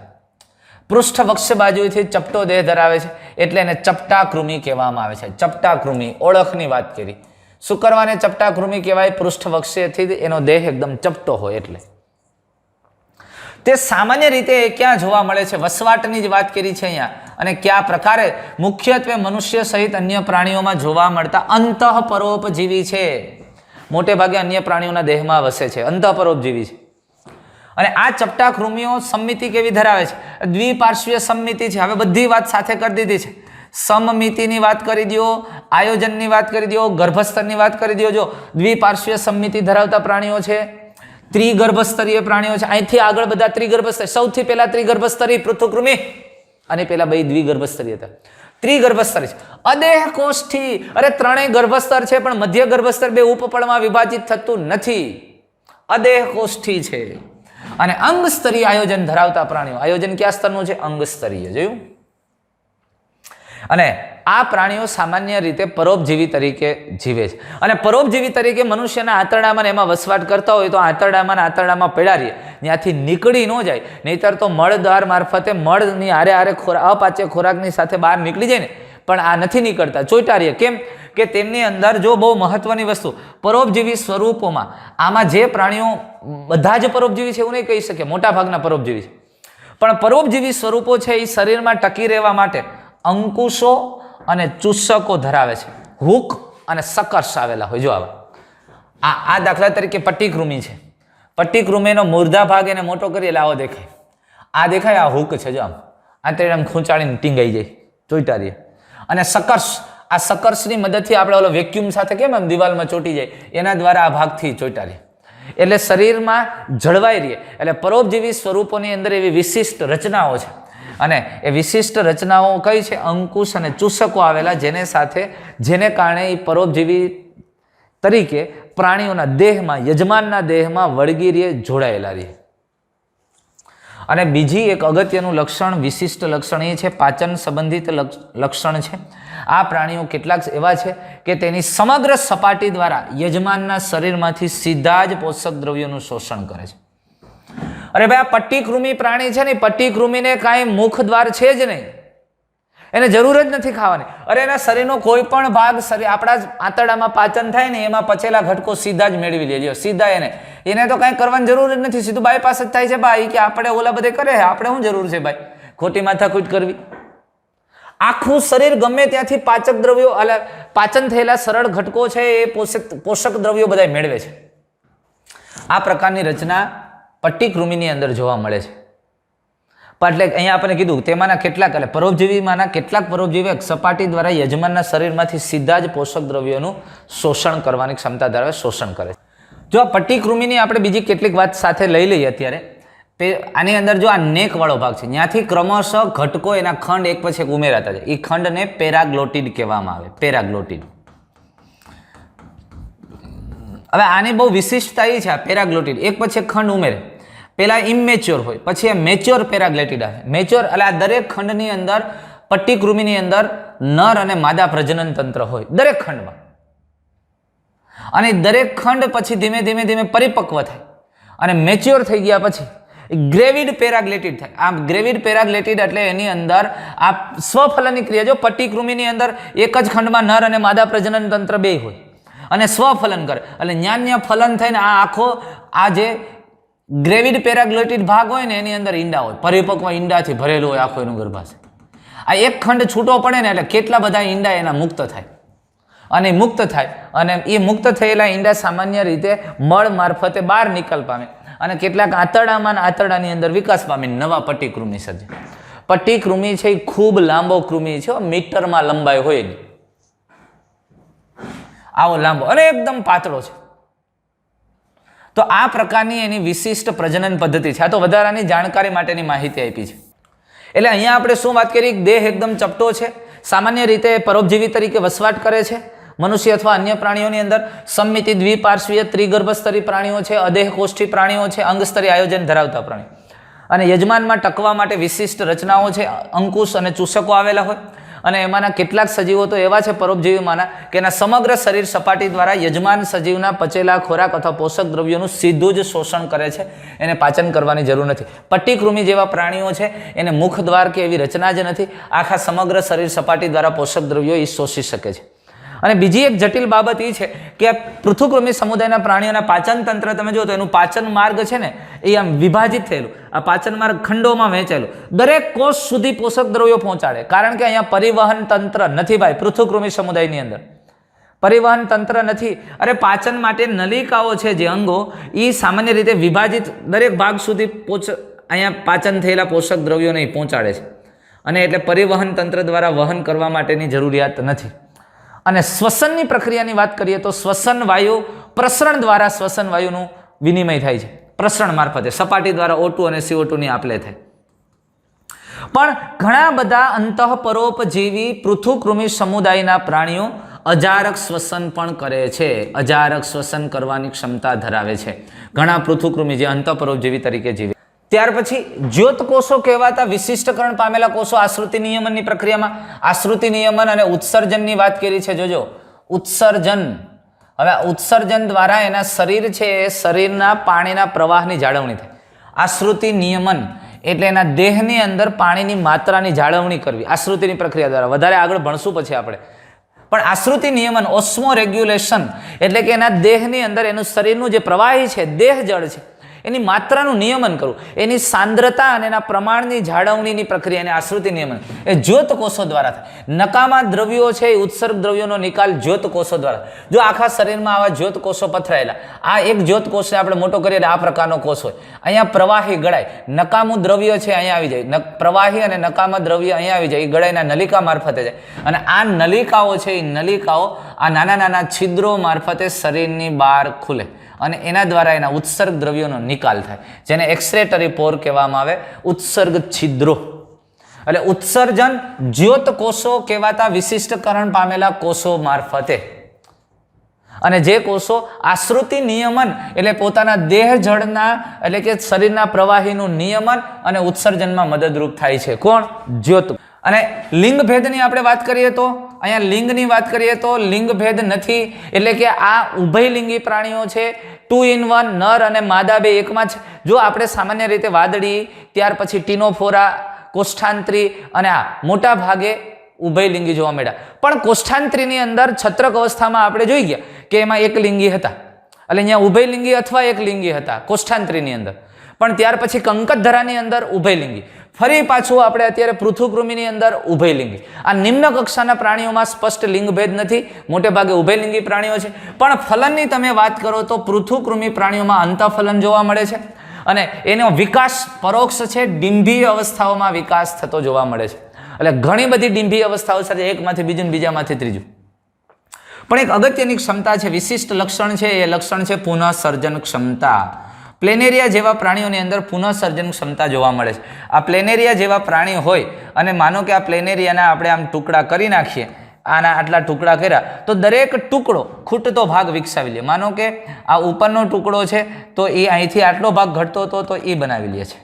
પૃષ્ઠ વક્ષ બાજુથી ચપટો દેહ ધરાવે છે એટલે એને ચપટાકૃમિ કહેવામાં આવે છે. ચપટાકૃમિ, ઓળખની વાત કરી. શું કરવાને ચપટાકૃમિ કહેવાય? પૃષ્ઠ વક્ષેથી એનો દેહ એકદમ ચપટો હોય એટલે. તે સામાન્ય રીતે ક્યાં જોવા મળે છે? વસવાટની જ વાત કરી છે અહીંયા. અને કયા પ્રકારે? મુખ્યત્વે મનુષ્ય સહિત અન્ય પ્રાણીઓમાં જોવા મળતા અંતઃપરોપજીવી છે. મોટે ભાગે અન્ય પ્રાણીઓના દેહમાં વસે છે, અંતઃપરોપજીવી છે. અને આ ચપટાકૃમિઓ સમમિતિ કેવી ધરાવે છે? દ્વિપાર્શ્વીય સમમિતિ છે. હવે બધી વાત સાથે કરી દીધી છે. સમમિતિની વાત કરી દો, આયોજનની વાત કરી દો, ગર્ભસ્તરની વાત કરી દો. જો દ્વિપાર્શ્વીય સમમિતિ ધરાવતા પ્રાણીઓ છે, ત્રિગર્ભસ્તરીય પ્રાણીઓ છે. અહીંથી આગળ બધા ત્રિગર્ભસ્તરી. સૌથી પહેલા ત્રિગર્ભસ્તરી પૃથુકૃમિ અને પેલા બે દ્વિગર્ભસ્તરી હતા. ત્રિગર્ભસ્તરી છે. અદેહ કોષ્ઠી, અરે ત્રણેય ગર્ભસ્તર છે પણ મધ્ય ગર્ભસ્તર બે ઉપપળમાં વિભાજિત થતું નથી. અદેહ કોષ્ઠી છે. અને અંગસ્તરીય આયોજન ધરાવતા પ્રાણીઓ. આયોજન કયા સ્તરનું છે? અંગસ્તરીય. જોયું? અને આ પ્રાણીઓ સામાન્ય રીતે પરોપજીવી તરીકે જીવે છે. અને પરોપજીવી તરીકે મનુષ્યના આંતરડામાં એમાં વસવાટ કરતા હોય તો આંતરડામાં પડ્યા રહીએ, ત્યાંથી નીકળી ન જાય. નહીતર તો મળદ્વાર મારફતે મળની આરે અપાચ્ય ખોરાકની સાથે બહાર નીકળી જાય ને, પણ આ નથી નીકળતા, ચોંટ્યા રહીએ. કેમ કે તેમની અંદર જો બહુ મહત્વની વસ્તુ પરોપજીવી સ્વરૂપોમાં, આમાં જે પ્રાણીઓ બધા જ પરોપજીવી છે એવું નહીં કહી શકીએ, મોટા ભાગના પરોપજીવી છે, પણ પરોપજીવી સ્વરૂપો છે એ શરીરમાં ટકી રહેવા માટે અંકુશો અને ચૂસકો ધરાવે છે. હુક અને સકર્ષ આવેલા હોય. જો આ દાખલા તરીકે પટ્ટીકૃમિ છે. પટ્ટીકૃમિનો મૂર્ધા ભાગ એને મોટો કરી એટલે આવો દેખાય. આ દેખાય, આ હુક છે. જો આમ ખૂંચાડીને ટીંગાઈ જાય, ચોંટ્યા રહીએ. અને સકર્ષ, આ સકર્ષની મદદથી આપણે ઓલો વેક્યુમ સાથે કેમ આમ દિવાલમાં ચોંટી જાય, એના દ્વારા આ ભાગથી ચોંટ્યા રહીએ. એટલે શરીરમાં જળવાઈ રહીએ. એટલે પરોપજીવી સ્વરૂપોની અંદર એવી વિશિષ્ટ રચનાઓ છે. અને એ વિશિષ્ટ રચનાઓ કઈ છે? અંકુશ અને ચૂસકો આવેલા, જેને કારણે એ પરોપજીવી તરીકે પ્રાણીઓના દેહમાં, યજમાનના દેહમાં વળગી રહીએ, જોડાયેલા રહીએ. અને બીજી એક અગત્યનું લક્ષણ, વિશિષ્ટ લક્ષણ એ છે પાચન સંબંધિત લક્ષણ છે. આ પ્રાણીઓ કેટલાક એવા છે કે તેની સમગ્ર સપાટી દ્વારા યજમાનના શરીરમાંથી સીધા જ પોષક દ્રવ્યોનું શોષણ કરે છે. અરે ભાઈ, આ પટ્ટીકૃમિ પ્રાણી છે ને, પટ્ટીકૃમિને કાંઈ મુખ દ્વાર છે જ નહીં, એને જરૂર જ નથી ખાવાની. અરે એના શરીરનો કોઈ પણ ભાગ આપણા આંતરડામાં પાચન થાય ને, એમાં પચેલા ઘટકો સીધા જ મેળવી લેજો, સીધા. એને તો કાંઈ કરવાની જરૂર જ નથી, સીધું બાયપાસ જ થાય છે ભાઈ. કે આપણે ઓલા બધે કરે, આપણે શું જરૂર છે ભાઈ ખોટી માથાકૂટ કરવી? આખું શરીર ગમે ત્યાંથી પાચક દ્રવ્યો, પાચન થયેલા સરળ ઘટકો છે એ પોષક દ્રવ્યો બધા મેળવે છે. આ પ્રકારની રચના પટ્ટીકૃમિની અંદર જોવા મળે છે. એટલે અહીંયા આપણે કીધું તેમાંના કેટલાક, એટલે પરોપજીવીમાંના કેટલાક પરોપજીવી સપાટી દ્વારા યજમાનના શરીરમાંથી સીધા જ પોષક દ્રવ્યોનું શોષણ કરવાની ક્ષમતા ધરાવે, શોષણ કરે છે. જો આ પટ્ટીકૃમિની આપણે બીજી કેટલીક વાત સાથે લઈ લઈએ અત્યારે. આની અંદર જો આ નેક વાળો ભાગ છે, ત્યાંથી ક્રમશઃ ઘટકો એના ખંડ એક પછી એક ઉમેરાતા જાય. એ ખંડને પેરાગ્લોટિડ કહેવામાં આવે. પેરાગ્લોટિડ. હવે આની બહુ વિશિષ્ટતા એ છે, આ પેરાગ્લોટિડ એક પછી એક ખંડ ઉમેરે. પહેલા ઇમેચ્યોર હોય, પછી મેચ્યોર પેરાગ્લેટિડ આવે. મેચ્યોર એટલે આ દરેક ખંડની અંદર પટ્ટીકૃમિની અંદર નર અને માદા પ્રજનન તંત્ર હોય દરેક ખંડમાં, અને દરેક ખંડ પછી ધીમે ધીમે ધીમે પરિપક્વ થાય અને મેચ્યોર થઈ ગયા પછી ગ્રેવિડ પેરાગ્લેટિડ થાય. આ ગ્રેવિડ પેરાગ્લેટિડ એટલે એની અંદર આ સ્વફલનની ક્રિયા, જો પટ્ટીકૃમિની અંદર એક જ ખંડમાં નર અને માદા પ્રજનન તંત્ર બે હોય અને સ્વફલન કરે એટલે ન્યા ફલન થઈને આ આખો આ જે ગ્રેવિડ પેરાગ્લેટિડ ભાગ હોય ને એની અંદર ઈંડા હોય, પરિપક્વ ઈંડાથી ભરેલું હોય આખો એનું ગર્ભાશય. આ એક ખંડ છૂટો પડે ને એટલે કેટલા બધા ઈંડા એના મુક્ત થાય, અને મુક્ત થાય અને એ મુક્ત થયેલા ઈંડા સામાન્ય રીતે મળ મારફતે બહાર નિકાલ પામે અને કેટલાક આંતરડામાં આંતરડાની અંદર વિકાસ પામીને નવા પટ્ટીકૃમિ સર્જે. પટ્ટીકૃમિ છે એ ખૂબ લાંબો કૃમિ છે, મીટરમાં લંબાઈ હોય નહીં, આવો લાંબો અને એકદમ પાતળો છે. તો આ પ્રકારની એની વિશિષ્ટ પ્રજનન પદ્ધતિ છે. આ તો વધારાની જાણકારી માટેની માહિતી આપી છે. એટલે અહીંયા આપણે શું વાત કરી, દેહ એકદમ ચપટો છે, સામાન્ય રીતે પરોપજીવી તરીકે વસવાટ કરે છે. મનુષ્ય અથવા અન્ય પ્રાણીઓની અંદર સમમિતિ દ્વિપાર્શ્વીય ત્રિગર્ભસ્તરી પ્રાણીઓ છે, અદેહકોષ્ઠી પ્રાણીઓ છે, અંગસ્તરી આયોજન ધરાવતા પ્રાણીઓ. અને યજમાનમાં ટકવા માટે વિશિષ્ટ રચનાઓ છે, અંકુશ અને ચૂસકો આવેલા હોય. અને એમાંના કેટલાક સજીવો તો એવા છે પરોપજીવીમાંના કે એના સમગ્ર શરીર સપાટી દ્વારા યજમાન સજીવના પચેલા ખોરાક અથવા પોષક દ્રવ્યોનું સીધું જ શોષણ કરે છે, એને પાચન કરવાની જરૂર નથી. પટ્ટીકૃમિ જેવા પ્રાણીઓ છે એને મુખ દ્વાર કે એવી રચના જ નથી, આખા સમગ્ર શરીર સપાટી દ્વારા પોષક દ્રવ્યો એ શોષી શકે છે. અને બીજી એક જટિલ બાબત એ છે કે પૃથુકૃમિ સમુદાયના પ્રાણીઓના પાચન તંત્ર તમે જો તો એનું પાચન માર્ગ છે ને એ આમ વિભાજિત થયેલું, આ પાચન માર્ગ ખંડોમાં વહેંચાયેલું, દરેક કોષ સુધી પોષક દ્રવ્યો પહોંચાડે. કારણ કે અહીંયા પરિવહન તંત્ર નથી ભાઈ, પૃથુકૃમિ સમુદાયની અંદર પરિવહન તંત્ર નથી. અરે પાચન માટે નલિકાઓ છે જે અંગો એ સામાન્ય રીતે વિભાજિત દરેક ભાગ સુધી અહીંયા પાચન થયેલા પોષક દ્રવ્યોને પહોંચાડે છે, અને એટલે પરિવહન તંત્ર દ્વારા વહન કરવા માટેની જરૂરિયાત નથી. અને શ્વસનની પ્રક્રિયાની વાત કરીએ તો શ્વસન વાયુ પ્રસરણ દ્વારા શ્વસન વાયુનું વિનિમય થાય છે, પ્રસરણ મારફતે સપાટી દ્વારા O2 અને CO2 ની આપલે થાય. પણ ઘણા બધા અંતઃપરોપજીવી પૃથુકૃમિ સમુદાયના પ્રાણીઓ અજારક શ્વસન પણ કરે છે, અજારક શ્વસન કરવાની ક્ષમતા ધરાવે છે ઘણા પૃથુકૃમિ જે અંતઃપરોપજીવી તરીકે જીવે. ત્યાર પછી જ્યોતકોષો કહેવાતા વિશિષ્ટકરણ પામેલા કોષો આશ્રુતિ નિયમનની પ્રક્રિયામાં આશ્રુતિ નિયમન અને ઉત્સર્જનની વાત કરી છે. જોજો ઉત્સર્જન, હવે ઉત્સર્જન દ્વારા એના શરીર છે એ શરીરના પાણીના પ્રવાહની જાળવણી થાય. આશ્રુતિ નિયમન એટલે એના દેહની અંદર પાણીની માત્રાની જાળવણી કરવી આશ્રુતિની પ્રક્રિયા દ્વારા. વધારે આગળ ભણશું પછી આપણે. પણ આશ્રુતિ નિયમન ઓસ્મો રેગ્યુલેશન એટલે કે એના દેહની અંદર એનું શરીરનું જે પ્રવાહી છે, દેહ જળ છે, એની માત્રાનું નિયમન કરવું, એની સાંદ્રતા અને એના પ્રમાણની જાળવણીની પ્રક્રિયા એને આશ્રુતિ નિયમન એ જ્યોતકોષો દ્વારા થાય. નકામા દ્રવ્યો છે એ ઉત્સર્ગ દ્રવ્યોનો નિકાલ જ્યોતકોષો દ્વારા. જો આખા શરીરમાં આવા જ્યોતકોષો પથરાયેલા, આ એક જ્યોતકોષને આપણે મોટો કરીએ એટલે આ પ્રકારનો કોષ હોય, અહીંયા પ્રવાહી ગળાય, નકામું દ્રવ્ય છે અહીંયા આવી જાય, પ્રવાહી અને નકામા દ્રવ્ય અહીંયા આવી જાય, એ ગળાઈના નલિકા મારફતે જાય, અને આ નલિકાઓ છે એ નલિકાઓ આ નાના નાના છિદ્રો મારફતે શરીરની બહાર ખુલે અને એના દ્વારા એના ઉત્સર્ગ દ્રવ્યોનો નિકાલ થાય, જેને એક્સક્રેટરી પોર કહેવામાં આવે, ઉત્સર્ગ છિદ્રો. એટલે ઉત્સર્જન જ્યોતકોષો કહેવાતા વિશિષ્ટકરણ પામેલા કોષો મારફતે, અને જે કોષો આશ્રુતિ નિયમન એટલે પોતાના દેહ જળના એટલે કે શરીરના પ્રવાહીનું નિયમન અને ઉત્સર્જનમાં મદદરૂપ થાય છે. કોણ? જ્યોત. અને લિંગ ભેદની આપણે વાત કરીએ તો અહીંયા લિંગની વાત કરીએ તો લિંગ ભેદ નથી, એટલે કે આ ઉભયલિંગી પ્રાણીઓ છે, 2 in 1 નર અને માદા બે એકમાં છે. જો આપણે સામાન્ય રીતે વાદળી, ત્યાર પછી ટીનોફોરા, કોષ્ઠાંત્રી અને આ મોટા ભાગે ઉભયલિંગી જોવા મળ્યા. પણ કોષ્ઠાંત્રીની અંદર છત્રક અવસ્થામાં આપણે જોઈ ગયા કે એમાં એક લિંગી હતા, એટલે અહીંયા ઉભયલિંગી અથવા એક લિંગી હતા કોષ્ઠાંત્રીની અંદર. પણ ત્યાર પછી કંકતધરાની અંદર ઉભયલિંગી, ફરી પાછું આપણે અત્યારે પૃથુકૃમિની અંદર ઉભયલિંગી. આ નિમ્ન કક્ષાના પ્રાણીઓમાં સ્પષ્ટ લિંગભેદ નથી, મોટે ભાગે ઉભયલિંગી પ્રાણીઓ છે. પણ ફલનની તમે વાત કરો તો પૃથુકૃમિ પ્રાણીઓમાં અંતઃફલન જોવા મળે છે, અને એનો વિકાસ પરોક્ષ છે, ડિંભીય અવસ્થાઓમાં વિકાસ થતો જોવા મળે છે. એટલે ઘણી બધી ડિંભીય અવસ્થાઓ સાથે એકમાંથી બીજું, બીજામાંથી ત્રીજું. પણ એક અગત્યની ક્ષમતા છે, વિશિષ્ટ લક્ષણ છે, એ લક્ષણ છે પુનઃસર્જન ક્ષમતા. પ્લેનેરિયા જેવા પ્રાણીઓની અંદર પુનઃસર્જન ક્ષમતા જોવા મળે છે. આ પ્લેનેરિયા જેવા પ્રાણી હોય અને માનો કે આ પ્લેનેરિયાના આપણે આમ ટુકડા કરી નાખીએ, આના આટલા ટુકડા કર્યા તો દરેક ટુકડો ખૂટતો ભાગ વિકસાવી લે. માનો કે આ ઉપરનો ટુકડો છે તો એ અહીંથી આટલો ભાગ ઘટતો હતો તો એ બનાવી લે છે.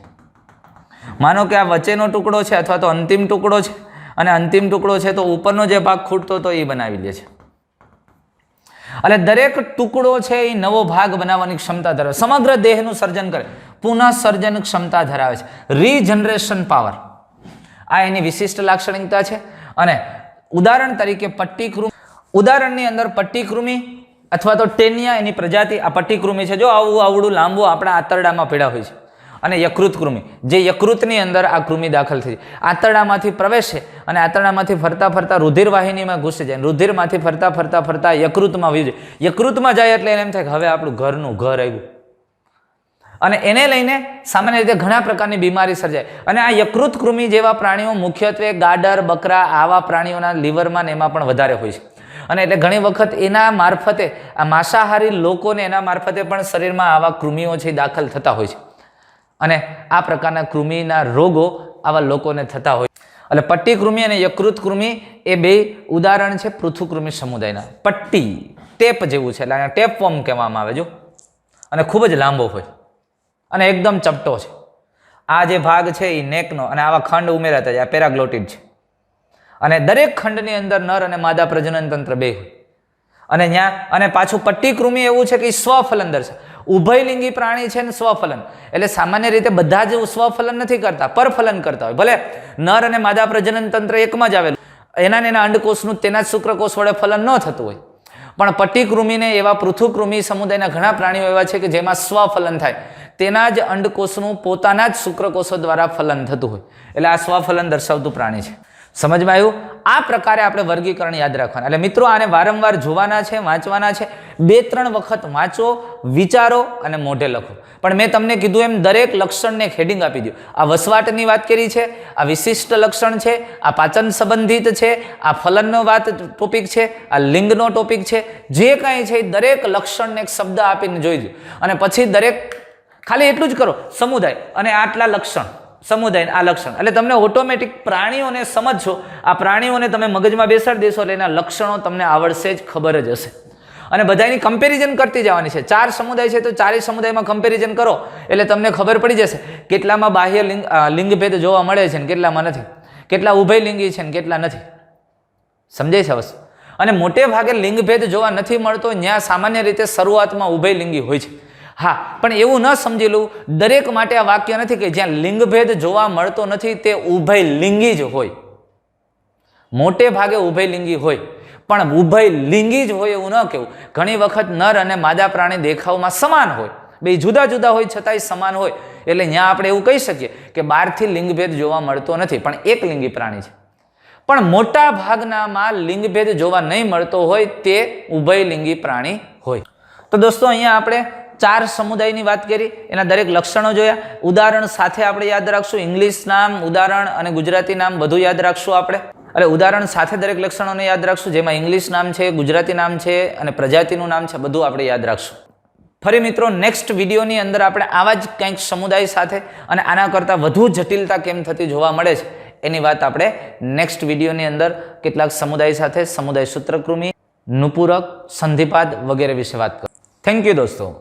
માનો કે આ વચ્ચેનો ટુકડો છે અથવા તો અંતિમ ટુકડો છે અને અંતિમ ટુકડો છે તો ઉપરનો જે ભાગ ખૂટતો હતો એ બનાવી લે છે. એટલે દરેક ટુકડો છે એ નવો ભાગ બનાવવાની ક્ષમતા ધરાવે, સમગ્ર દેહનું સર્જન કરે, પુનઃ સર્જન ક્ષમતા ધરાવે છે, રીજનરેશન પાવર, આ એની વિશિષ્ટ લાક્ષણિકતા છે. અને ઉદાહરણ તરીકે પટ્ટીકૃમિ, ઉદાહરણની અંદર પટ્ટીકૃમિ અથવા તો ટેનિયા એની પ્રજાતિ આ પટ્ટીકૃમિ છે. જો આવું આવડું લાંબુ આપણા આંતરડામાં પડ્યા હોય છે. અને યકૃત કૃમિ, જે યકૃતની અંદર આ કૃમિ દાખલ થઈ આંતરડામાંથી પ્રવેશે અને આંતરડામાંથી ફરતા ફરતા રુધિર વાહિનીમાં ઘૂસી જાય, રુધિરમાંથી ફરતા ફરતા ફરતા યકૃતમાં વહી જાય. યકૃતમાં જાય એટલે એને એમ થાય કે હવે આપણું ઘરનું ઘર આવ્યું, અને એને લઈને સામાન્ય રીતે ઘણા પ્રકારની બીમારી સર્જાય. અને આ યકૃત કૃમિ જેવા પ્રાણીઓ મુખ્યત્વે ગાડર, બકરા આવા પ્રાણીઓના લીવરમાં ને એમાં પણ વધારે હોય છે. અને એટલે ઘણી વખત એના મારફતે આ માંસાહારી લોકોને એના મારફતે પણ શરીરમાં આવા કૃમિઓ છે દાખલ થતા હોય છે. અને આ પ્રકારના કૃમિના રોગો આવા લોકોને થતા હોય. એટલે પટ્ટીકૃમિ અને યકૃત કૃમિ એ બે ઉદાહરણ છે પૃથુકૃમિ સમુદાયના. પટ્ટી ટેપ જેવું છે, એટલે ટેપ ફોર્મ કહેવામાં આવે જો, અને ખૂબ જ લાંબો હોય અને એકદમ ચપટો છે. આ જે ભાગ છે એ નેકનો, અને આવા ખંડ ઉમેરાતા જાય, આ પેરાગ્લોટિડ છે. અને દરેક ખંડની અંદર નર અને માદા પ્રજનન તંત્ર બે હોય. અને ત્યાં અને પાછું પટ્ટીકૃમિ એવું છે કે સ્વફલનદર છે, ઉભયલિંગી પ્રાણી છે ને સ્વફલન. એટલે સામાન્ય રીતે બધા જ સ્વફલન નથી કરતા, પરફલન કરતા હોય. ભલે નર અને માદા પ્રજનન તંત્ર એકમાં જ આવેલું, એના અંડકોષનું તેના જ શુક્રકોષ વડે ફલન ન થતું હોય, પણ પટ્ટીકૃમિને એવા પૃથુકૃમિ સમુદાયના ઘણા પ્રાણીઓ એવા છે કે જેમાં સ્વફલન થાય, તેના જ અંડકોષનું પોતાના જ શુક્રકોષો દ્વારા ફલન થતું હોય. એટલે આ સ્વફલન દર્શાવતું પ્રાણી છે. સમજમાં આવ્યું? આ પ્રકારે આપણે વર્ગીકરણ યાદ રાખવાના. એટલે મિત્રો આને વારંવાર જોવાના છે, વાંચવાના છે, 2-3 વખત વાંચો, વિચારો અને મોઢે લખો. પણ મેં તમને કીધું એમ દરેક લક્ષણને હેડિંગ આપી દો. આ વસવાટની વાત કરી છે, આ વિશિષ્ટ લક્ષણ છે, આ પાચન સંબંધિત છે, આ ફલનનો વાત ટોપિક છે, આ લિંગનો ટોપિક છે, જે કાંઈ છે દરેક લક્ષણને એક શબ્દ આપીને જોઈ લો. અને પછી દરેક ખાલી એટલું જ કરો, સમુદાય અને આટલા લક્ષણ, સમુદાય આ લક્ષણ, એટલે તમને ઓટોમેટિક પ્રાણીઓને સમજશો. આ પ્રાણીઓને તમે મગજમાં બેસાડી દેશો એટલે એના લક્ષણો તમને આવડશે જ, ખબર જ હશે. અને બધાની કમ્પેરિઝન કરતી જવાની છે. 4 સમુદાય છે તો 4 સમુદાયમાં કમ્પેરિઝન કરો એટલે તમને ખબર પડી જશે કેટલામાં બાહ્ય લિંગભેદ જોવા મળે છે ને કેટલામાં નથી, કેટલા ઉભયલિંગી છે ને કેટલા નથી. સમજાય છે વસ્તુ? અને મોટે ભાગે લિંગભેદ જોવા નથી મળતો, ત્યાં સામાન્ય રીતે શરૂઆતમાં ઉભયલિંગી હોય છે. હા, પણ એવું ન સમજી લઉં દરેક માટે આ વાક્ય નથી કે જ્યાં લિંગભેદ જોવા મળતો નથી તે ઉભયલિંગી જ હોય. મોટે ભાગે ઉભયલિંગી હોય, પણ ઉભયલિંગી જ હોય એવું ન કહેવું. ઘણી વખત નર અને માદા પ્રાણી દેખાવમાં સમાન હોય, બે જુદા જુદા હોય છતાંય સમાન હોય. એટલે ત્યાં આપણે એવું કહી શકીએ કે બહારથી લિંગભેદ જોવા મળતો નથી, પણ એક લિંગી પ્રાણી છે. પણ મોટા ભાગનામાં લિંગભેદ જોવા નહીં મળતો હોય તે ઉભયલિંગી પ્રાણી હોય. તો દોસ્તો અહીંયા આપણે 4 સમુદાયની વાત કરી, એના દરેક લક્ષણો જોયા, ઉદાહરણ સાથે આપણે યાદ રાખશું. ઇંગ્લિશ નામ, ઉદાહરણ અને ગુજરાતી નામ બધું યાદ રાખશું આપણે. એટલે ઉદાહરણ સાથે દરેક લક્ષણોને યાદ રાખશું, જેમાં ઇંગ્લિશ નામ છે, ગુજરાતી નામ છે અને પ્રજાતિનું નામ છે, બધું આપણે યાદ રાખશું. ફરી મિત્રો નેક્સ્ટ વિડીયોની અંદર આપણે આવા જ કંઈક સમુદાય સાથે અને આના કરતાં વધુ જટિલતા કેમ થતી જોવા મળે છે એની વાત આપણે નેક્સ્ટ વિડીયોની અંદર કેટલાક સમુદાય સાથે, સમુદાય સૂત્રકૃમિ, નુપૂરક, સંધિપાદ વગેરે વિશે વાત કરીશું. થેન્ક યુ દોસ્તો.